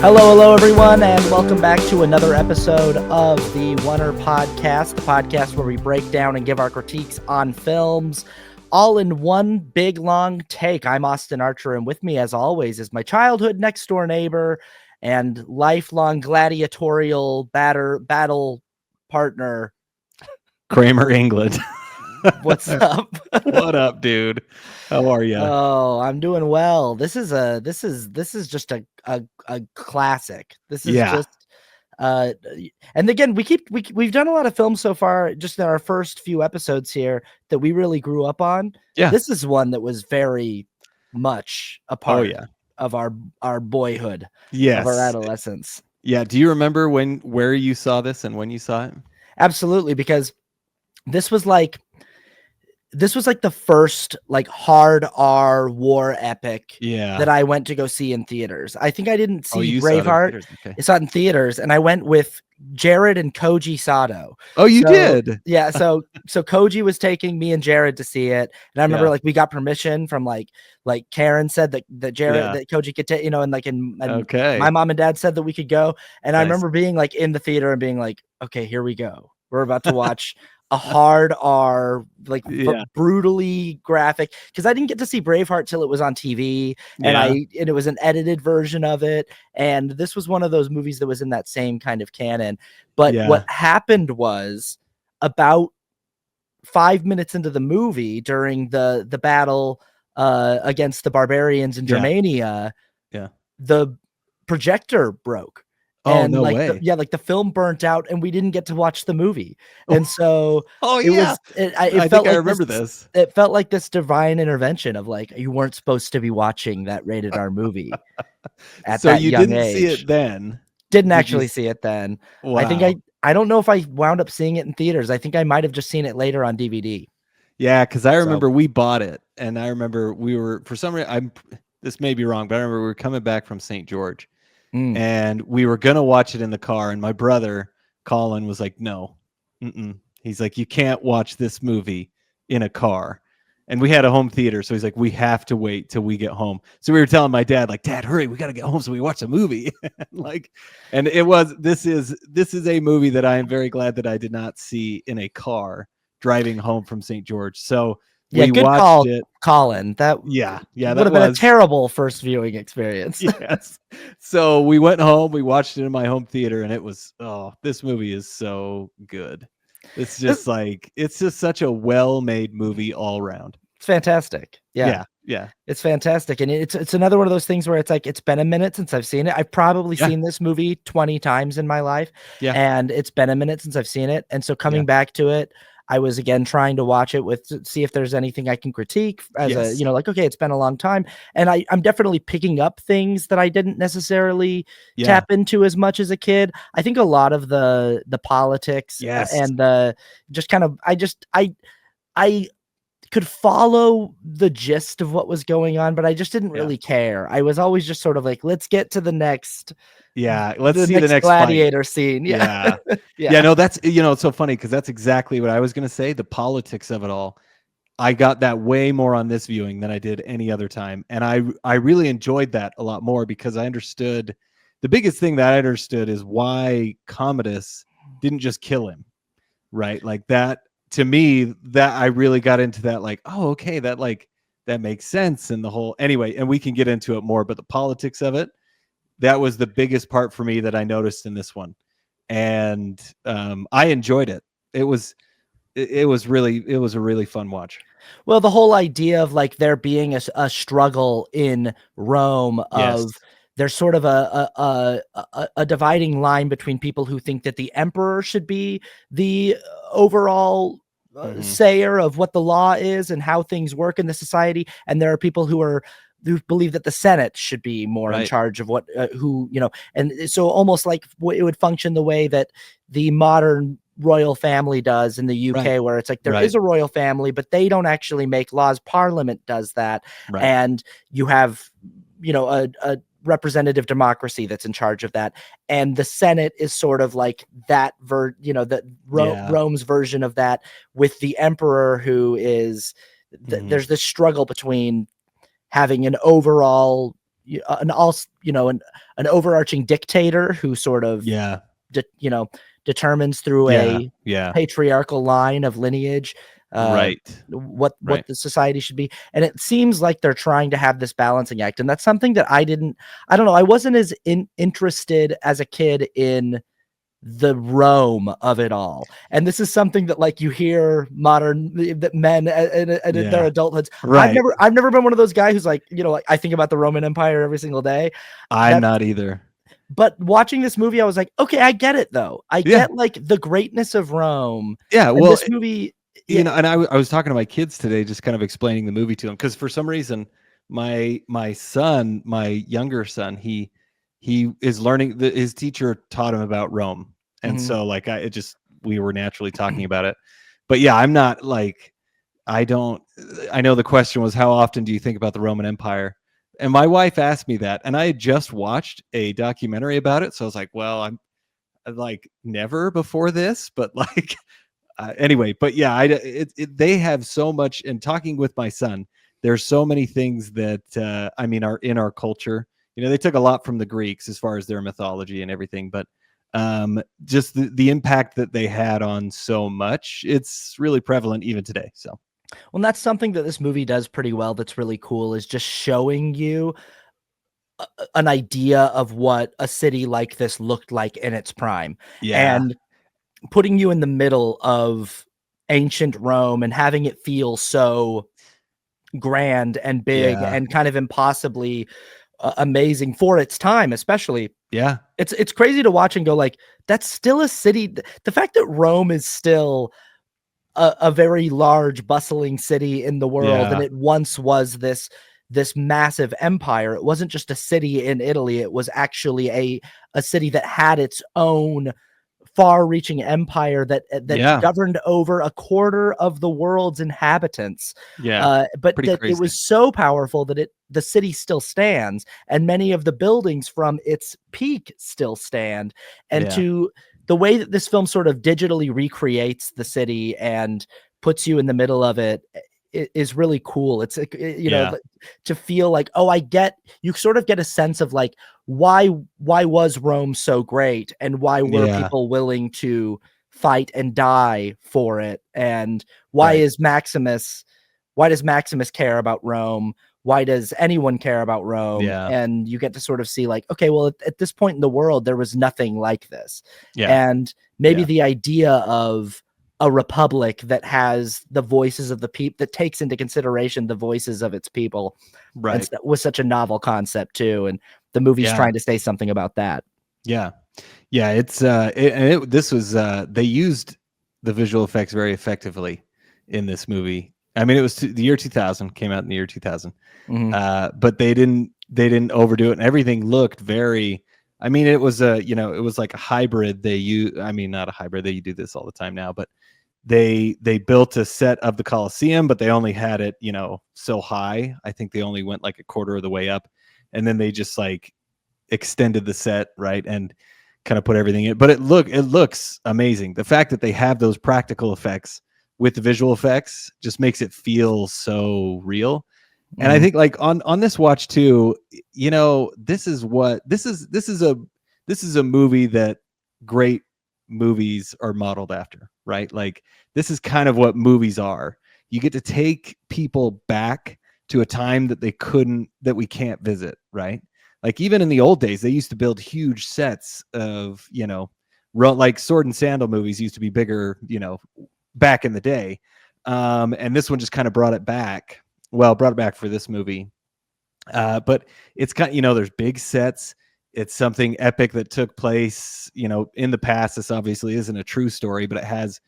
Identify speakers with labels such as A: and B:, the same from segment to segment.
A: Hello, everyone, and welcome back to another episode of the Oner podcast, the podcast where we break down and give our critiques on films, all in one big, long take. I'm Austin Archer, and with me, as always, is my childhood next-door neighbor and lifelong gladiatorial battle partner,
B: Cramer, England.
A: What's up?
B: What up, dude? How are you?
A: Oh, I'm doing well. This is just a classic. This is just and again, we've done a lot of films so far just in our first few episodes here that we really grew up on.
B: Yeah.
A: This is one that was very much a part of our boyhood.
B: Yes.
A: Of our adolescence.
B: Yeah. Do you remember where you saw this and when you saw it?
A: Absolutely, because this was like the first like hard R war epic that I went to go see in theaters. I think I didn't see Braveheart. I saw it in theaters, and I went with Jared and Koji Sato.
B: Oh, you did?
A: Yeah. So Koji was taking me and Jared to see it, and I remember like we got permission from like Karen said that Jared that Koji could take, and my mom and dad said that we could go, and I remember being like in the theater and being like, okay, here we go. We're about to watch a hard R, brutally graphic, because I didn't get to see Braveheart till it was on TV, and it was an edited version of it, and this was one of those movies that was in that same kind of canon. But what happened was, about 5 minutes into the movie, during the battle against the barbarians in Germania, the projector broke.
B: Oh, no way.
A: The film burnt out, and we didn't get to watch the movie. And so
B: I remember this.
A: It felt like this divine intervention of like, you weren't supposed to be watching that rated R movie at that young age. So you didn't
B: see it then?
A: Didn't actually see it then.
B: Wow.
A: I think I don't know if I wound up seeing it in theaters. I think I might have just seen it later on DVD.
B: Yeah, because I remember we bought it, and I remember we were, for some reason, this may be wrong, but I remember we were coming back from St. George. And we were going to watch it in the car. And my brother, Colin, was like, no. He's like, you can't watch this movie in a car. And we had a home theater. So he's like, we have to wait till we get home. So we were telling my dad, like, Dad, hurry, we got to get home so we watch the movie. And this is a movie that I am very glad that I did not see in a car driving home from St. George. So we
A: good
B: watched
A: call,
B: it.
A: Colin. That
B: would have
A: been a terrible first viewing experience.
B: Yes. So we went home. We watched it in my home theater, and it was this movie is so good. It's just it's just such a well-made movie all around.
A: It's fantastic. Yeah. It's fantastic, and it's another one of those things where it's like it's been a minute since I've seen it. I've probably seen this movie 20 times in my life, and it's been a minute since I've seen it, and so coming back to it, I was again trying to watch it to see if there's anything I can critique as okay, it's been a long time. And I'm definitely picking up things that I didn't necessarily tap into as much as a kid. I think a lot of the politics and the just kind of, I could follow the gist of what was going on, but I just didn't really care. I was always just sort of like, let's get to the next.
B: Let's see the next
A: gladiator scene.
B: No, that's, it's so funny because that's exactly what I was going to say. The politics of it all. I got that way more on this viewing than I did any other time. And I really enjoyed that a lot more because I understood the biggest thing that I understood is why Commodus didn't just kill him. Right. Like that to me, that I really got into that, like, oh, okay. That makes sense. And the whole, anyway, and we can get into it more, but the politics of it, that was the biggest part for me that I noticed in this one. And I enjoyed it. It was a really fun watch.
A: Well, the whole idea of like there being a struggle in Rome of there's sort of a dividing line between people who think that the emperor should be the overall sayer of what the law is and how things work in the society. And there are people who believe that the Senate should be more in charge of what, and so almost like it would function the way that the modern royal family does in the UK, where it's like there is a royal family, but they don't actually make laws. Parliament does that. And you have, a representative democracy that's in charge of that. And the Senate is sort of like that, Rome's version of that, with the emperor who is, there's this struggle between having an overall, an overarching dictator who sort of determines through a patriarchal line of lineage what the society should be. And it seems like they're trying to have this balancing act, and that's something that I don't know, I wasn't as interested as a kid in the Rome of it all. And this is something that, like, you hear modern that men in their adulthoods. I've never been one of those guys who's like, like, I think about the Roman Empire every single day.
B: I'm not either.
A: But watching this movie, I was like, okay, I get it though. I get like the greatness of Rome.
B: Yeah,
A: well, this movie,
B: and I was talking to my kids today, just kind of explaining the movie to them, because for some reason, my younger son, he is learning. His teacher taught him about Rome, and so like we were naturally talking about it. But yeah, I'm not like, I know the question was, how often do you think about the Roman Empire? And my wife asked me that, and I had just watched a documentary about it, so I was like, well, I'm like never before this, but like anyway. But yeah, they have so much. And talking with my son, there's so many things that are in our culture. They took a lot from the Greeks as far as their mythology and everything, but just the impact that they had on so much, it's really prevalent even today. So.
A: Well, that's something that this movie does pretty well. That's really cool, is just showing you an idea of what a city like this looked like in its prime, and putting you in the middle of ancient Rome and having it feel so grand and big and kind of impossibly amazing for its time, especially.
B: Yeah,
A: it's crazy to watch and go like, that's still a city. The fact that Rome is still a very large, bustling city in the world, and it once was this massive empire. It wasn't just a city in Italy. It was actually a city that had its own far-reaching empire that governed over a quarter of the world's inhabitants. But that it was so powerful that the city still stands, and many of the buildings from its peak still stand. And to the way that this film sort of digitally recreates the city and puts you in the middle of it is really cool. It's to feel like, oh, you sort of get a sense of like, why was Rome so great, and why were people willing to fight and die for it, and why does Maximus care about Rome? Why does anyone care about Rome? And you get to sort of see like, okay, well, at this point in the world, there was nothing like this. And maybe the idea of a republic that has the voices of the people, that takes into consideration the voices of its people, was such a novel concept too. And the movie's trying to say something about that.
B: It's this was they used the visual effects very effectively in this movie. I mean, it was the year 2000, came out in the year 2000, but they didn't overdo it, and everything looked very. I mean, it was it was like a hybrid. Not a hybrid. They do this all the time now, but they built a set of the Colosseum, but they only had it, so high. I think they only went like a quarter of the way up, and then they just like extended the set, right, and kind of put everything in. But it looks amazing. The fact that they have those practical effects with the visual effects just makes it feel so real. And I think like on this watch too, this is a movie that great movies are modeled after, right? Like, this is kind of what movies are. You get to take people back to a time that that we can't visit, right? Like, even in the old days, they used to build huge sets of, like Sword and Sandal movies used to be bigger, back in the day. And this one just kind of brought it back for this movie. But it's kind of, there's big sets. It's something epic that took place, in the past. This obviously isn't a true story, but it has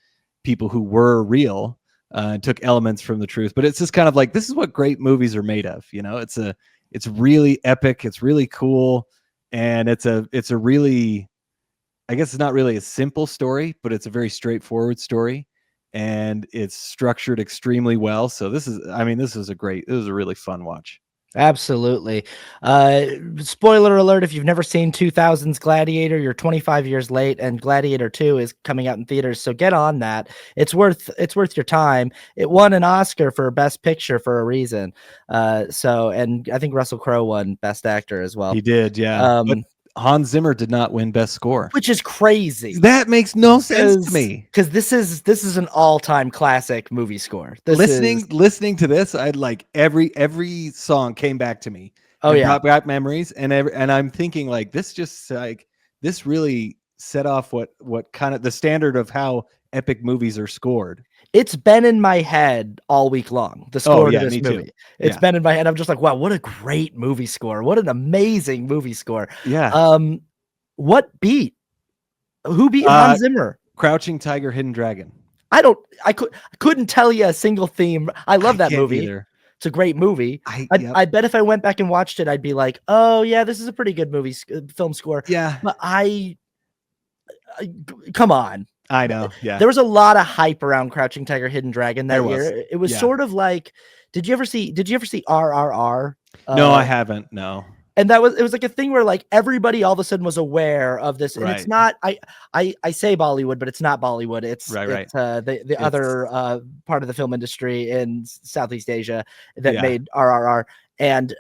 B: people who were real, and took elements from the truth. But it's just kind of like, this is what great movies are made of. It's really epic. It's really cool. And it's a really, I guess it's not really a simple story, but it's a very straightforward story, and it's structured extremely well. So this is a really fun watch.
A: Absolutely. Spoiler alert, if you've never seen 2000's Gladiator, you're 25 years late, and Gladiator 2 is coming out in theaters, so get on that. It's worth your time. It won an Oscar for Best Picture for a reason. And I think Russell Crowe won Best Actor as well.
B: He did, yeah. But Hans Zimmer did not win Best Score,
A: which is crazy.
B: That makes no sense to me.
A: Because this is an all-time classic movie score.
B: Listening to this, I'd like every song came back to me.
A: Oh yeah,
B: brought back memories, and I'm thinking like this really set off what kind of the standard of how epic movies are scored.
A: It's been in my head all week long. The score to this movie. It's been in my head. I'm just like, wow, what a great movie score. What an amazing movie score.
B: Yeah.
A: Who beat Hans Zimmer?
B: Crouching Tiger, Hidden Dragon.
A: I couldn't tell you a single theme. I love that movie.
B: Either.
A: It's a great movie. I bet if I went back and watched it, I'd be like, oh yeah, this is a pretty good film score.
B: Yeah.
A: But come on.
B: I know. Yeah.
A: There was a lot of hype around Crouching Tiger, Hidden Dragon that year. It was sort of like, did you ever see RRR?
B: No, I haven't. No.
A: And it was like a thing where like everybody all of a sudden was aware of this. And it's not, I say Bollywood, but it's not Bollywood. It's the other part of the film industry in Southeast Asia that made RRR. And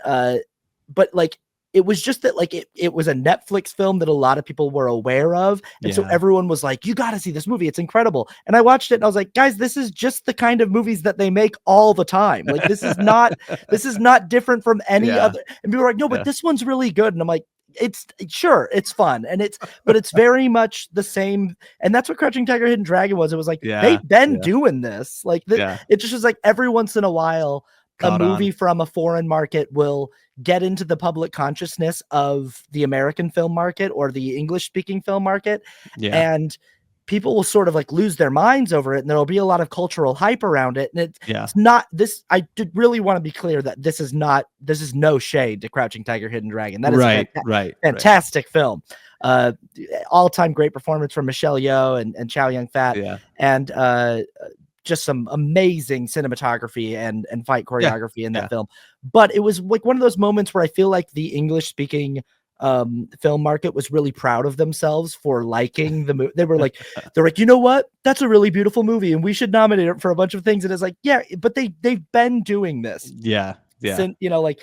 A: but like, it was just that like it was a Netflix film that a lot of people were aware of. And so everyone was like, you got to see this movie. It's incredible. And I watched it and I was like, guys, this is just the kind of movies that they make all the time. Like this is not different from any other. And people were like, no, but this one's really good. And I'm like, it's fun. And but it's very much the same. And that's what Crouching Tiger, Hidden Dragon was. It was like, they've been doing this. Like it just was like every once in a while, a movie from a foreign market will get into the public consciousness of the American film market or the English speaking film market. And people will sort of like lose their minds over it. And there'll be a lot of cultural hype around it. And it's not this. I did really want to be clear that this is no shade to Crouching Tiger, Hidden Dragon. That is fantastic film. All-time great performance from Michelle Yeoh and Chow Yun-fat. And, just some amazing cinematography and fight choreography in that film. But it was like one of those moments where I feel like the English speaking film market was really proud of themselves for liking the movie. They're like, you know what? That's a really beautiful movie and we should nominate it for a bunch of things. And it's like, yeah, but they've been doing this.
B: Yeah.
A: Since, you know, like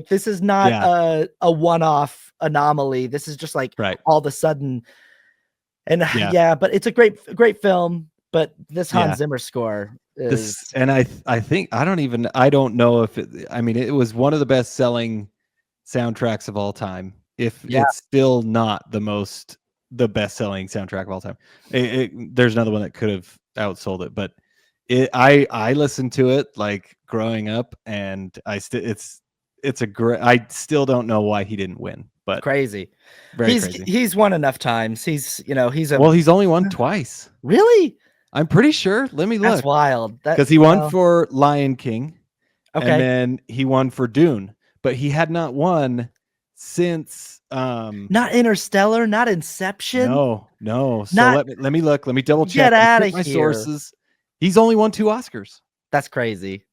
A: this is not a one-off anomaly. This is just like all of a sudden. And but it's a great film. But this Hans Zimmer score is,
B: and I think I don't know if it was one of the best selling soundtracks of all time. If it's still not the best selling soundtrack of all time, there's another one that could have outsold it. But I listened to it like growing up, and it's a great. I still don't know why he didn't win, but
A: crazy.
B: Crazy.
A: He's won enough times. He's
B: only won twice.
A: Really?
B: I'm pretty sure. Let me look.
A: That's wild.
B: Because he won for Lion King. Okay. And then he won for Dune. But he had not won since
A: not Interstellar, not Inception.
B: No. So let me look. Let me double check.
A: Get out of
B: my
A: here.
B: Sources. He's only won 2 Oscars.
A: That's crazy.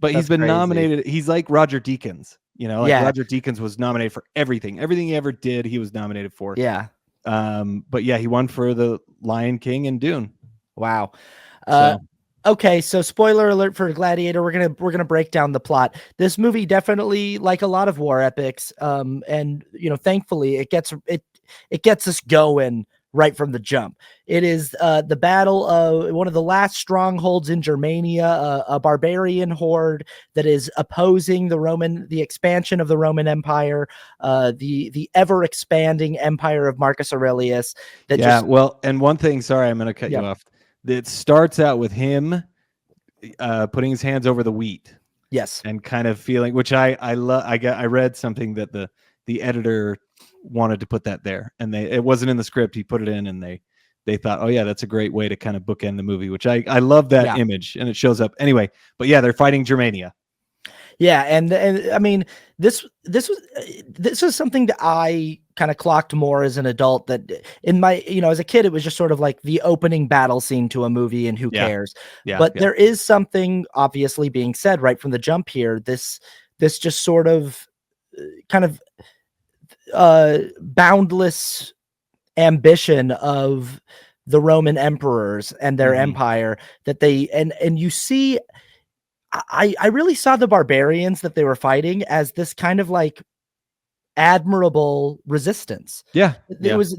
B: But he's been nominated. He's like Roger Deakins. You know, like Roger Deakins was nominated for everything. Everything he ever did, he was nominated for.
A: Yeah.
B: But he won for the Lion King and Dune.
A: Wow. Okay, so spoiler alert for Gladiator. We're gonna break down the plot. This movie definitely, like a lot of war epics, and you know, thankfully, it gets us going right from the jump. It is the battle of one of the last strongholds in Germania, a barbarian horde that is opposing the expansion of the Roman Empire, the ever expanding empire of Marcus Aurelius.
B: And one thing, sorry, I'm going to cut you off. It starts out with him putting his hands over the wheat.
A: Yes.
B: And kind of feeling, which I love. I read something that the editor wanted to put that there, and it wasn't in the script. He put it in, and they thought, oh yeah, that's a great way to kind of bookend the movie, which I love that image, and it shows up anyway. But they're fighting Germania.
A: Yeah, and I mean, this was something that I kind of clocked more as an adult, that in my, as a kid, it was just sort of like the opening battle scene to a movie and who cares. But there is something obviously being said right from the jump here. This this just sort of kind of boundless ambition of the Roman emperors and their empire, that they and you see, I really saw the barbarians that they were fighting as this kind of like admirable resistance.
B: Yeah.
A: It was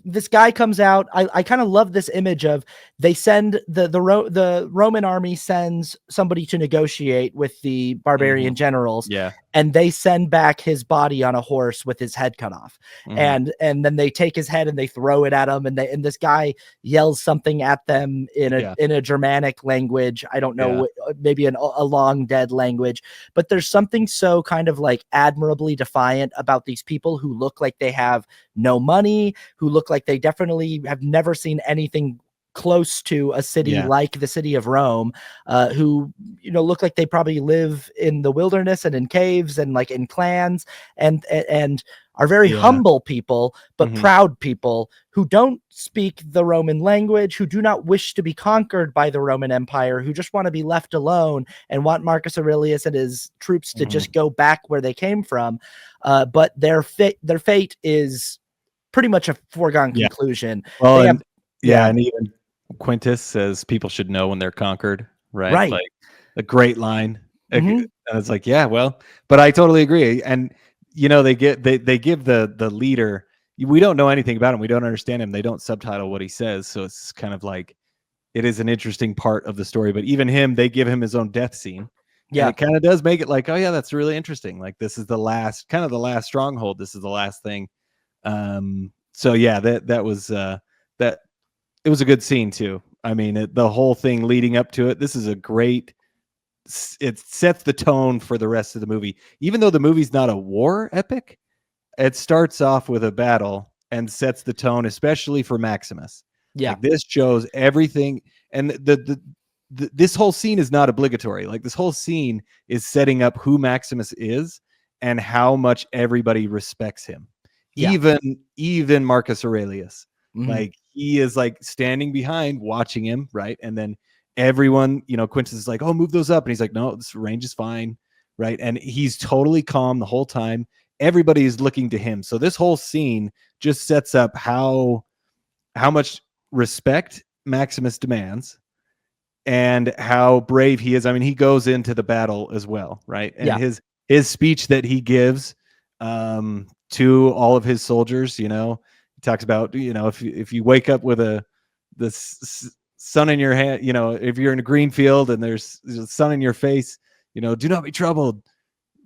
A: this guy comes out. I kind of love this image of, they send the Roman army sends somebody to negotiate with the barbarian generals.
B: Yeah.
A: And they send back his body on a horse with his head cut off. And then they take his head and they throw it at him, and this guy yells something at them in a Germanic language. I don't know, maybe a long dead language, but there's something so kind of like admirably defiant about these people who look like they have no money, who look like they definitely have never seen anything close to a city like the city of Rome, who, you know, look like they probably live in the wilderness and in caves and like in clans, and are very humble people, but proud people who don't speak the Roman language, who do not wish to be conquered by the Roman Empire, who just want to be left alone and want Marcus Aurelius and his troops to just go back where they came from. But their fate is pretty much a foregone conclusion.
B: Well, and even Quintus says people should know when they're conquered, right? Like a great line. And it's like, yeah, well, but I totally agree. And you know, they give the leader, we don't know anything about him, we don't understand him, they don't subtitle what he says, so it's kind of like, it is an interesting part of the story. But even him, they give him his own death scene. And it kind of does make it like, oh yeah, that's really interesting. Like, this is the last stronghold. This is the last thing. So yeah, that was that. It was a good scene too. I mean, the whole thing leading up to it. This is a great. It sets the tone for the rest of the movie. Even though the movie's not a war epic, it starts off with a battle and sets the tone, especially for Maximus.
A: Yeah,
B: like, this shows everything, and this whole scene is not obligatory. Like, this whole scene is setting up who Maximus is and how much everybody respects him. Even Marcus Aurelius. Like, he is like standing behind watching him, right? And then everyone, you know, Quintus is like, oh, move those up, and he's like, no, this range is fine, right? And he's totally calm the whole time. Everybody is looking to him. So this whole scene just sets up how much respect Maximus demands and how brave he is. I mean, he goes into the battle as well, right? And his speech that he gives to all of his soldiers, you know, he talks about, you know, if you wake up with the sun in your hand, you know, if you're in a green field and there's a sun in your face, you know, do not be troubled,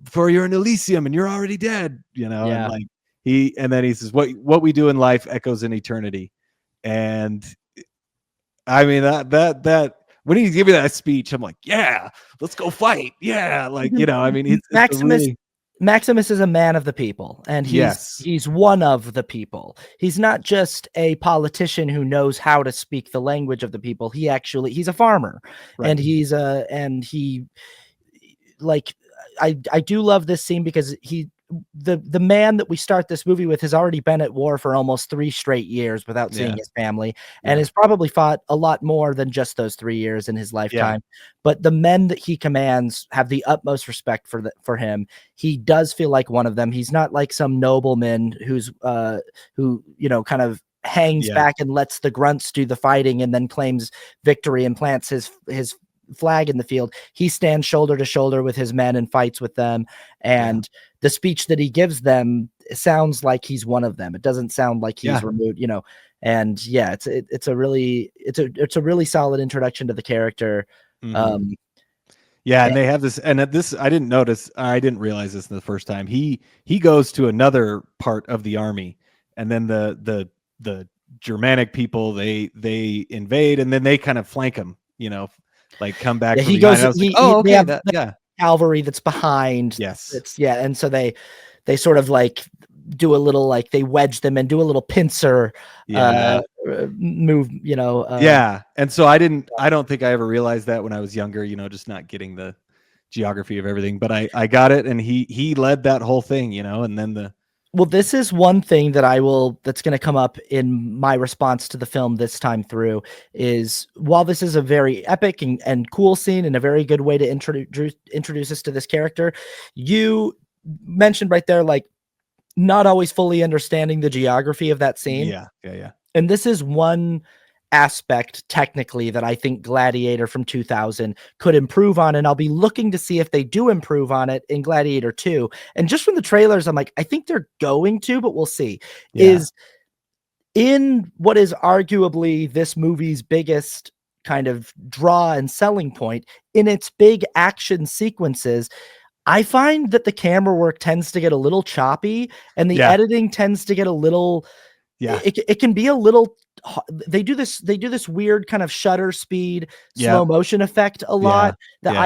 B: for you're in Elysium and you're already dead, you know. And like, and then he says, what we do in life echoes in eternity. And I mean, that when he's giving that speech, I'm like, yeah, let's go fight. Yeah. Like, you know, I mean,
A: Maximus is a man of the people, and he's one of the people. He's not just a politician who knows how to speak the language of the people. He's a farmer, and I do love this scene because the man that we start this movie with has already been at war for almost 3 straight years without seeing his family, and has probably fought a lot more than just those 3 years in his lifetime. But the men that he commands have the utmost respect for him. He does feel like one of them. He's not like some nobleman who you know, kind of hangs back and lets the grunts do the fighting and then claims victory and plants his flag in the field. He stands shoulder to shoulder with his men and fights with them, and the speech that he gives them sounds like he's one of them. It doesn't sound like he's removed, you know. And it's a really solid introduction to the character.
B: And they have this, and this I didn't realize this in the first time. He goes to another part of the army, and then the Germanic people, they invade, and then they kind of flank him, you know, like come back from behind.
A: Cavalry that's behind. And so they sort of like do a little, like, they wedge them and do a little pincer move, you know.
B: And so I don't think I ever realized that when I was younger, you know, just not getting the geography of everything, but I got it, and he led that whole thing, you know. And then
A: Well, this is one thing that that's going to come up in my response to the film this time through is while this is a very epic and cool scene and a very good way to introduce us to this character, you mentioned right there, like not always fully understanding the geography of that scene.
B: Yeah.
A: And this is one aspect technically that I think Gladiator from 2000 could improve on, and I'll be looking to see if they do improve on it in Gladiator 2. And just from the trailers, I'm like, I think they're going to, but we'll see.
B: Yeah.
A: Is in what is arguably this movie's biggest kind of draw and selling point, in its big action sequences, I find that the camera work tends to get a little choppy and the editing tends to get a little it can be a little they do this weird kind of shutter speed slow motion effect a lot that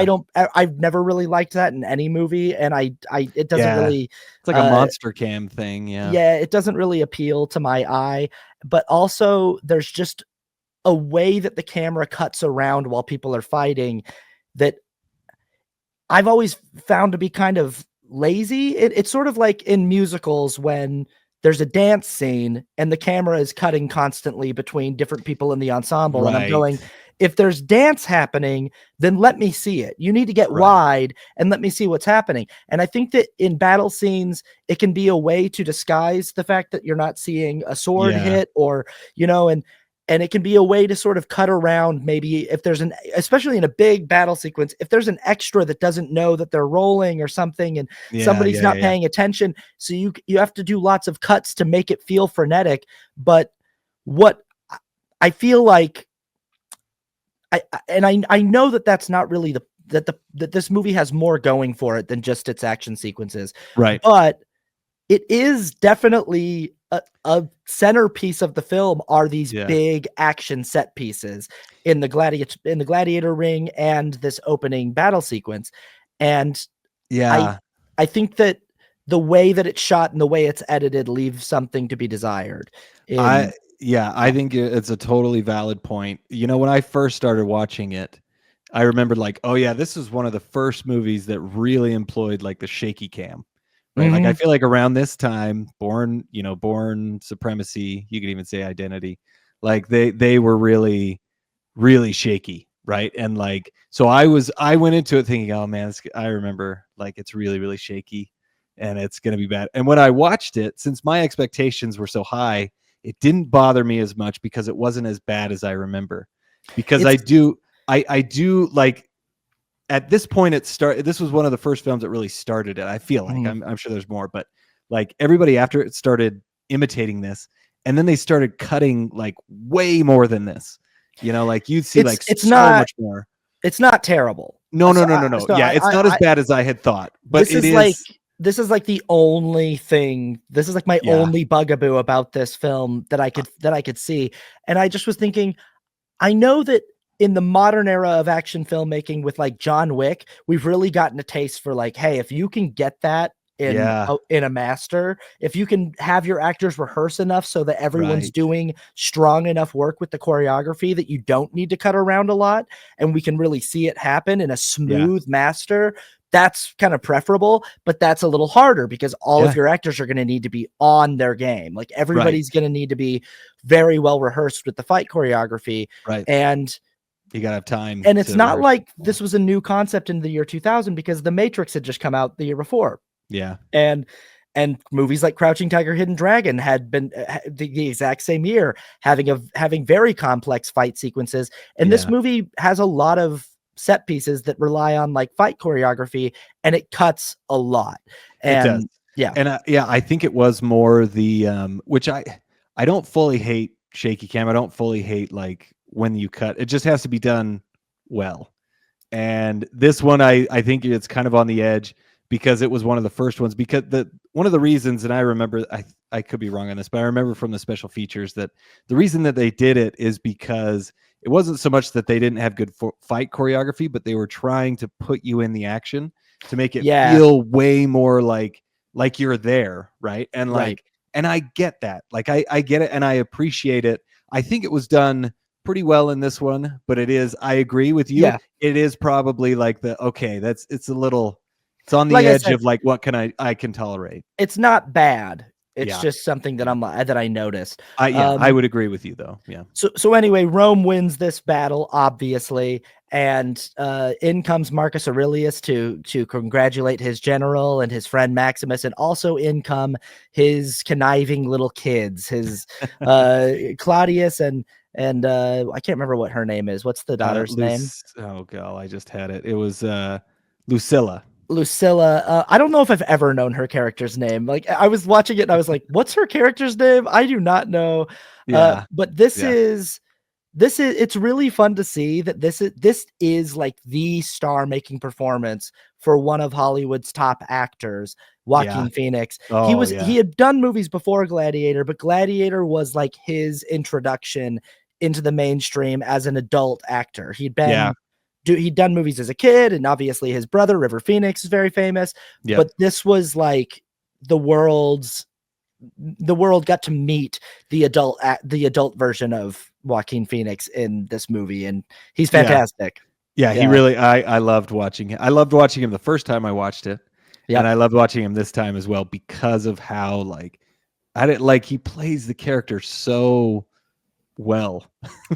A: I've never really liked that in any movie, and I it doesn't really,
B: it's like a monster cam thing.
A: It doesn't really appeal to my eye. But also there's just a way that the camera cuts around while people are fighting that I've always found to be kind of lazy. It's sort of like in musicals when there's a dance scene and the camera is cutting constantly between different people in the ensemble. Right. And I'm going, if there's dance happening, then let me see it. You need to get wide and let me see what's happening. And I think that in battle scenes, it can be a way to disguise the fact that you're not seeing a sword hit or, and it can be a way to sort of cut around maybe if there's especially in a big battle sequence, if there's an extra that doesn't know that they're rolling or something and somebody's not paying attention. So you have to do lots of cuts to make it feel frenetic. But what I feel like, I know that that's not really that this movie has more going for it than just its action sequences.
B: Right.
A: But it is definitely a centerpiece of the film are these big action set pieces in the gladiator ring and this opening battle sequence. And I think that the way that it's shot and the way it's edited leaves something to be desired.
B: I think it's a totally valid point. When I first started watching it, I remembered like, oh yeah, this is one of the first movies that really employed like the shaky cam. Right. Like I feel like around this time, Born Supremacy, you could even say Identity, like they were really, really shaky. Right. And like, so I went into it thinking, oh man, I remember like it's really, really shaky and it's going to be bad. And when I watched it, since my expectations were so high, it didn't bother me as much because it wasn't as bad as I remember. Because I do like, at this point this was one of the first films that really started it. I feel like I'm sure there's more, but like everybody after it started imitating this, and then they started cutting like way more than this. Like you'd see it's so much more.
A: It's not terrible.
B: No. Yeah, it's not as bad as I had thought, but this
A: is like the only thing. This is like my only bugaboo about this film that I could see. And I just was thinking, I know that in the modern era of action filmmaking with like John Wick, we've really gotten a taste for like, hey, if you can get that in a master, if you can have your actors rehearse enough so that everyone's doing strong enough work with the choreography that you don't need to cut around a lot and we can really see it happen in a smooth master, that's kind of preferable. But that's a little harder because all of your actors are going to need to be on their game. Like everybody's going to need to be very well rehearsed with the fight choreography.
B: Right.
A: And
B: you gotta have time.
A: And it's not like this was a new concept in the year 2000 because The Matrix had just come out the year before.
B: Yeah.
A: And movies like Crouching Tiger, Hidden Dragon had been the exact same year, having very complex fight sequences. And this movie has a lot of set pieces that rely on like fight choreography, and it cuts a lot. And
B: it does. And I think it was more the which I don't fully hate shaky cam. I don't fully hate like when you cut, it just has to be done well. And this one, I think it's kind of on the edge because it was one of the first ones, because one of the reasons, and I remember, I could be wrong on this, but I remember from the special features that the reason that they did it is because it wasn't so much that they didn't have good fight choreography, but they were trying to put you in the action to make it feel way more like you're there. Right. And and I get that, like, I get it. And I appreciate it. I think it was done pretty well in this one, but I agree with you. It is probably like it's on the edge of like, what can I can tolerate.
A: It's not bad. It's just something that that I noticed.
B: I would agree with you though. Yeah.
A: So anyway, Rome wins this battle, obviously, and in comes Marcus Aurelius to congratulate his general and his friend Maximus, and also in come his conniving little kids, his Claudius and I can't remember what her name is. What's the daughter's name?
B: Oh god, I just had it. It was Lucilla.
A: Lucilla. I don't know if I've ever known her character's name. Like, I was watching it and I was like, what's her character's name? I do not know. But this is it's really fun to see that this is like the star making performance for one of Hollywood's top actors, Joaquin Phoenix. He had done movies before Gladiator, but Gladiator was like his introduction into the mainstream as an adult actor. He'd done movies as a kid, and obviously his brother River Phoenix is very famous. But this was like the world got to meet the adult version of Joaquin Phoenix in this movie, and he's fantastic.
B: He really, I loved watching him. I loved watching him the first time I watched it. And I loved watching him this time as well because of how he plays the character so well.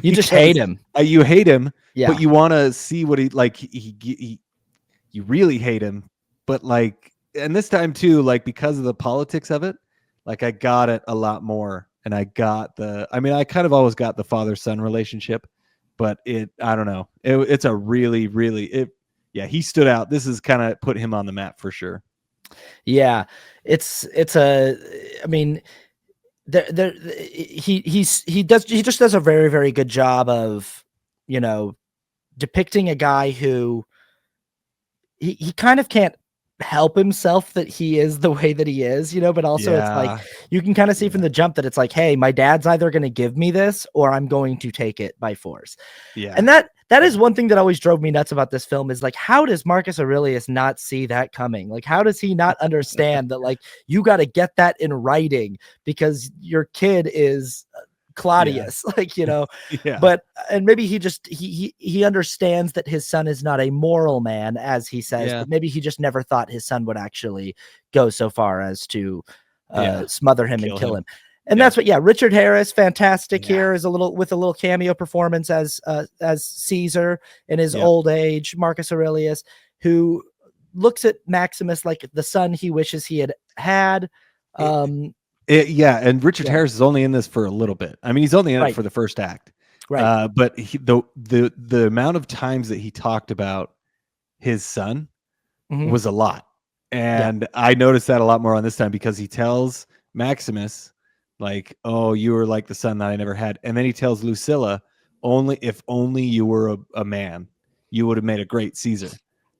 A: You just hate him.
B: You hate him, but you want to see what he you really hate him, but and this time too, because of the politics of it, I got it a lot more. And I got I kind of always got the father-son relationship, but I don't know. It's a really, really, he stood out. This has kind of put him on the map for sure.
A: Yeah. He just does a very, very good job of, depicting a guy who he kind of can't help himself that he is the way that he is, but also it's like you can kind of see from the jump that it's like, hey, my dad's either going to give me this or I'm going to take it by force. And that is one thing that always drove me nuts about this film is how does Marcus Aurelius not see that coming? How does he not understand that you got to get that in writing because your kid is Claudius, but, and maybe he understands that his son is not a moral man, as he says, but maybe he just never thought his son would actually go so far as to smother him and kill him. And that's what, Richard Harris, fantastic here, is with a little cameo performance as Caesar in his old age, Marcus Aurelius, who looks at Maximus like the son he wishes he had.
B: And Richard Harris is only in this for a little bit. I mean, he's only in it for the first act. Right. But the amount of times that he talked about his son was a lot. And I noticed that a lot more on this time because he tells Maximus, oh, you were like the son that I never had. And then he tells Lucilla, if only you were a man, you would have made a great Caesar.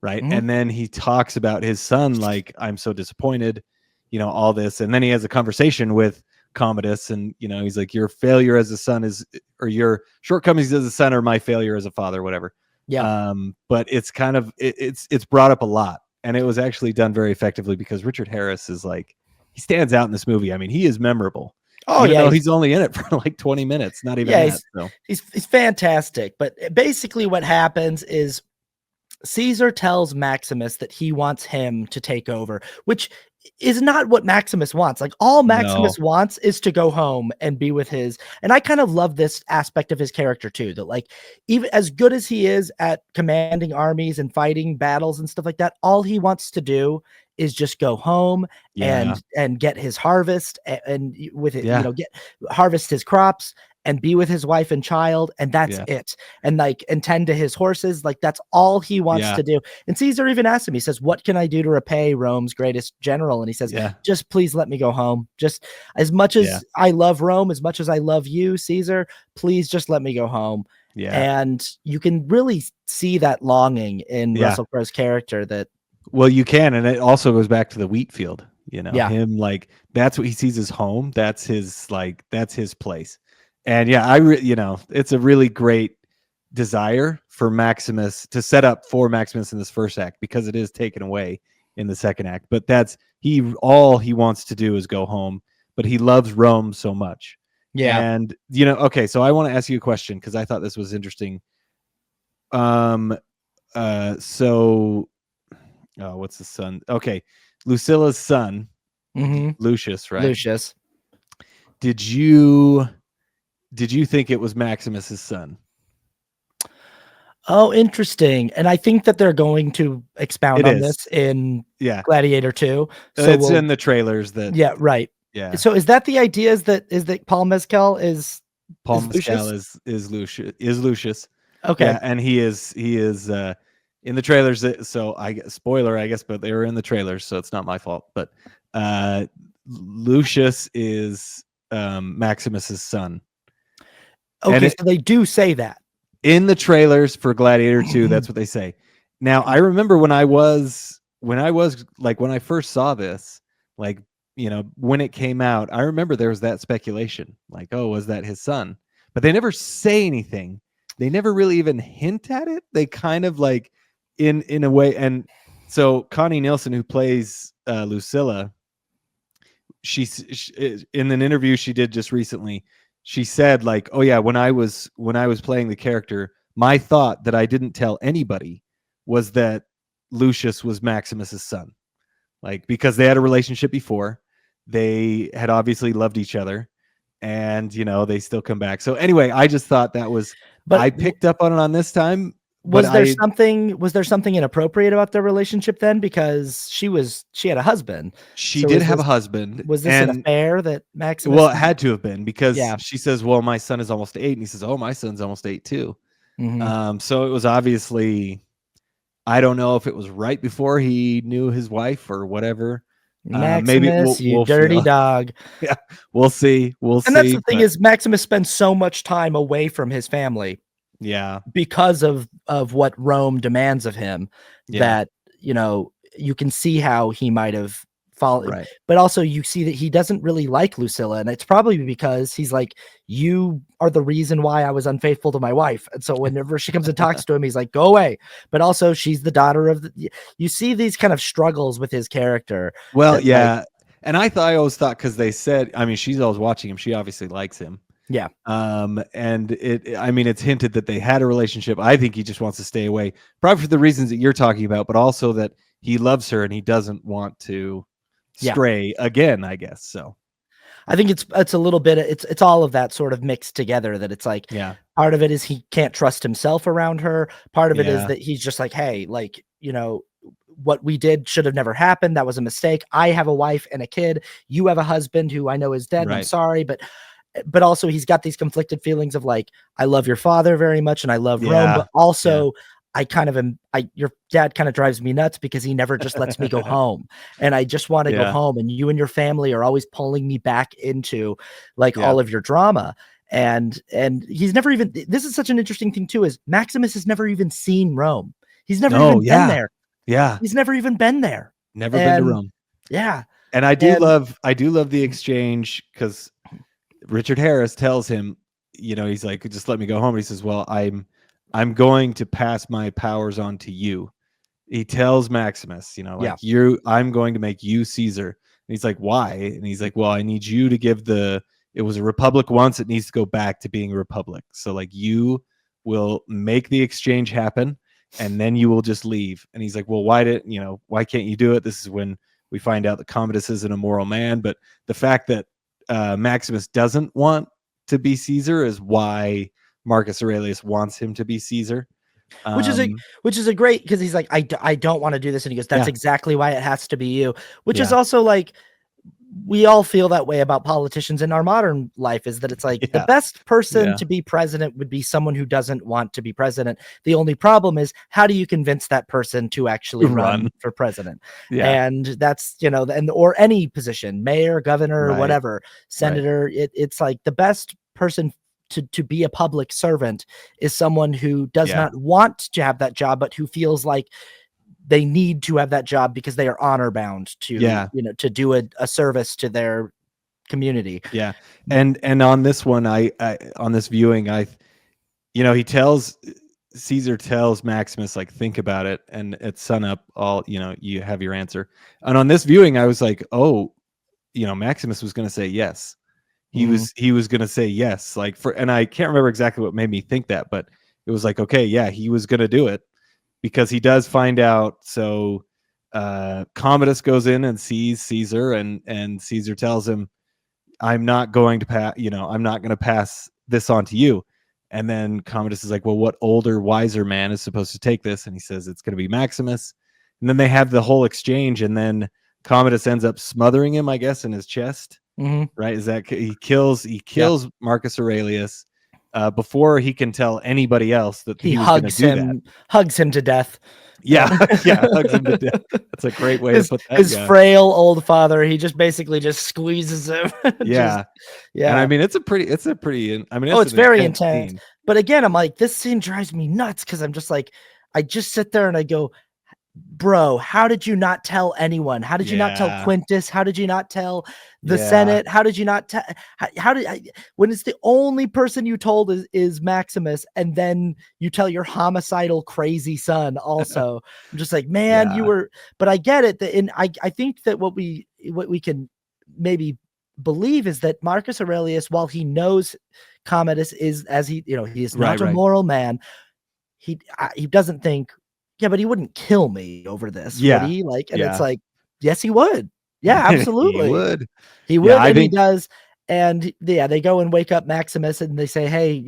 B: Right. And then he talks about his son, I'm so disappointed. All this. And then he has a conversation with Commodus and, he's like, your failure as a son or your shortcomings as a son or my failure as a father, whatever. Yeah. But it's kind of, it's brought up a lot and it was actually done very effectively because Richard Harris is he stands out in this movie. I mean, he is memorable. Oh, yeah. He's only in it for 20 minutes, not even that.
A: He's fantastic. But basically what happens is Caesar tells Maximus that he wants him to take over, which is not what Maximus wants. All Maximus wants is to go home and be with and I kind of love this aspect of his character too, that even as good as he is at commanding armies and fighting battles and stuff like that, all he wants to do is just go home and get his harvest and with it, harvest his crops and be with his wife and child, and that's it. And and tend to his horses. That's all he wants to do. And Caesar even asked him, he says, what can I do to repay Rome's greatest general? And he says, just please let me go home. Just as much as I love Rome, as much as I love you, Caesar, please just let me go home. And you can really see that longing in Russell Crowe's character
B: well, you can. And it also goes back to the wheat field, him, that's what he sees as home. That's his, that's his place. And it's a really great desire for Maximus to set up for Maximus in this first act because it is taken away in the second act. But all he wants to do is go home, but he loves Rome so much. Yeah. And, okay, so I want to ask you a question because I thought this was interesting. What's the son? Okay. Lucilla's son Lucius, right?
A: Lucius.
B: Did you think it was Maximus's son?
A: Oh, interesting. And I think that they're going to expound on this in Gladiator 2. So
B: it's in the trailers that.
A: Yeah, right.
B: Yeah.
A: So is that the idea? Is that Paul Mescal is
B: Mescal
A: Lucius?
B: is Lucius.
A: Okay.
B: Yeah, and he is in the trailers. So spoiler, I guess, but they were in the trailers, so it's not my fault. But Lucius is Maximus's son.
A: Okay, so they do say that
B: in the trailers for Gladiator 2. That's what they say. Now, I remember when I first saw this, like, you know, when it came out, I remember there was that speculation, like, oh, was that his son? But they never say anything. They never really even hint at it. They kind of like in a way. And so Connie Nielsen, who plays Lucilla, she in an interview she did just recently, she said, like, oh yeah, when I was playing the character, my thought that I didn't tell anybody was that Lucius was Maximus's son, like, because they had a relationship before, they had obviously loved each other, and you know, they still come back. So anyway, I just thought that was, but I picked up on it on this time.
A: Was there something inappropriate about their relationship then? Because she had a husband.
B: She did have a husband.
A: Was this an affair that Maximus?
B: Well, it had to have been, because she says, well, my son is almost 8. And he says, oh, my son's almost 8 too. So it was obviously, I don't know if it was right before he knew his wife or whatever.
A: Maximus, maybe you dirty dog.
B: Yeah, we'll see.
A: And that's the thing, is Maximus spends so much time away from his family.
B: Yeah.
A: Because of what Rome demands of him, that, you know, you can see how he might have fallen. Right. But also you see that he doesn't really like Lucilla, and it's probably because he's like, you are the reason why I was unfaithful to my wife. And so whenever she comes and talks to him, he's like, go away. But also she's the daughter of you see these kind of struggles with his character.
B: Well, yeah. Like, and I always thought, because they said, I mean, she's always watching him, she obviously likes him.
A: Yeah.
B: And it's hinted that they had a relationship. I think he just wants to stay away, probably for the reasons that you're talking about, but also that he loves her and he doesn't want to stray again, I guess. So
A: I think it's a little bit, it's all of that sort of mixed together, that it's like, part of it is he can't trust himself around her. Part of it is that he's just like, hey, like, you know, what we did should have never happened. That was a mistake. I have a wife and a kid. You have a husband who I know is dead. Right. I'm sorry, but also he's got these conflicted feelings of like, I love your father very much and I love Rome, but also I kind of your dad kind of drives me nuts because he never just lets me go home, and I just want to go home, and you and your family are always pulling me back into like all of your drama. And he's never even, this is such an interesting thing too, is Maximus has never even seen Rome. He's never even been there.
B: Yeah.
A: He's never even been there.
B: Never been to Rome.
A: Yeah.
B: And I do love the exchange, because Richard Harris tells him, you know, he's like, just let me go home. And he says, well, I'm going to pass my powers on to you. He tells Maximus, you know, like, I'm going to make you Caesar. And he's like, why? And he's like, well, I need you to give it was a republic once, it needs to go back to being a republic. So like, you will make the exchange happen and then you will just leave. And he's like, well, why can't you do it? This is when we find out that Commodus is an immoral man. But the fact that Maximus doesn't want to be Caesar is why Marcus Aurelius wants him to be Caesar,
A: which is a great, because he's like, I don't want to do this, and he goes, that's exactly why it has to be you, which is also like, we all feel that way about politicians in our modern life, is that it's like the best person to be president would be someone who doesn't want to be president. The only problem is, how do you convince that person to actually run for president? And that's, you know, or any position, mayor, governor, whatever, senator, it's like the best person to be a public servant is someone who does not want to have that job, but who feels like they need to have that job because they are honor bound to, you know, to do a service to their community. Yeah.
B: And on this one, on this viewing, you know, Caesar tells Maximus, like, think about it, and at sunup, you know, you have your answer. And on this viewing, I was like, oh, you know, Maximus was going to say yes. He was going to say yes, like, and I can't remember exactly what made me think that, but it was like, okay, yeah, he was going to do it, because he does find out. So Commodus goes in and sees Caesar, and Caesar tells him, I'm not going to pass, I'm not going to pass this on to you. And then Commodus is like, well, what older, wiser man is supposed to take this? And he says it's going to be Maximus. And then they have the whole exchange, and then Commodus ends up smothering him, I guess, in his chest. Right? Is that he kills Marcus Aurelius before he can tell anybody else that he was going to do that.
A: Hugs him to death.
B: Yeah, hugs him to death. That's a great way to put that.
A: His frail old father, he just basically just squeezes him.
B: Yeah. And I mean, it's
A: very intense. Scene. But again, I'm like, this scene drives me nuts because I'm just like, I just sit there and I go, bro, how did you not tell anyone? How did you not tell Quintus? How did you not tell the Senate? How did you not tell? When it's the only person you told is Maximus, and then you tell your homicidal crazy son also. I'm just like, man, you were. But I get it. And I think that what we can maybe believe is that Marcus Aurelius, while he knows Commodus is, as he is not a moral man, he doesn't think, yeah, but he wouldn't kill me over this, would he? Like, and it's like, yes, he would. Yeah, absolutely.
B: He would.
A: He would, and he does. And they go and wake up Maximus, and they say, hey,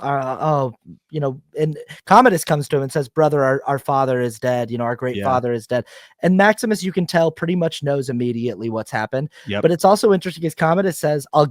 A: and Commodus comes to him and says, brother, our father is dead. Our great father is dead. And Maximus, you can tell, pretty much knows immediately what's happened. But it's also interesting because Commodus says, I'll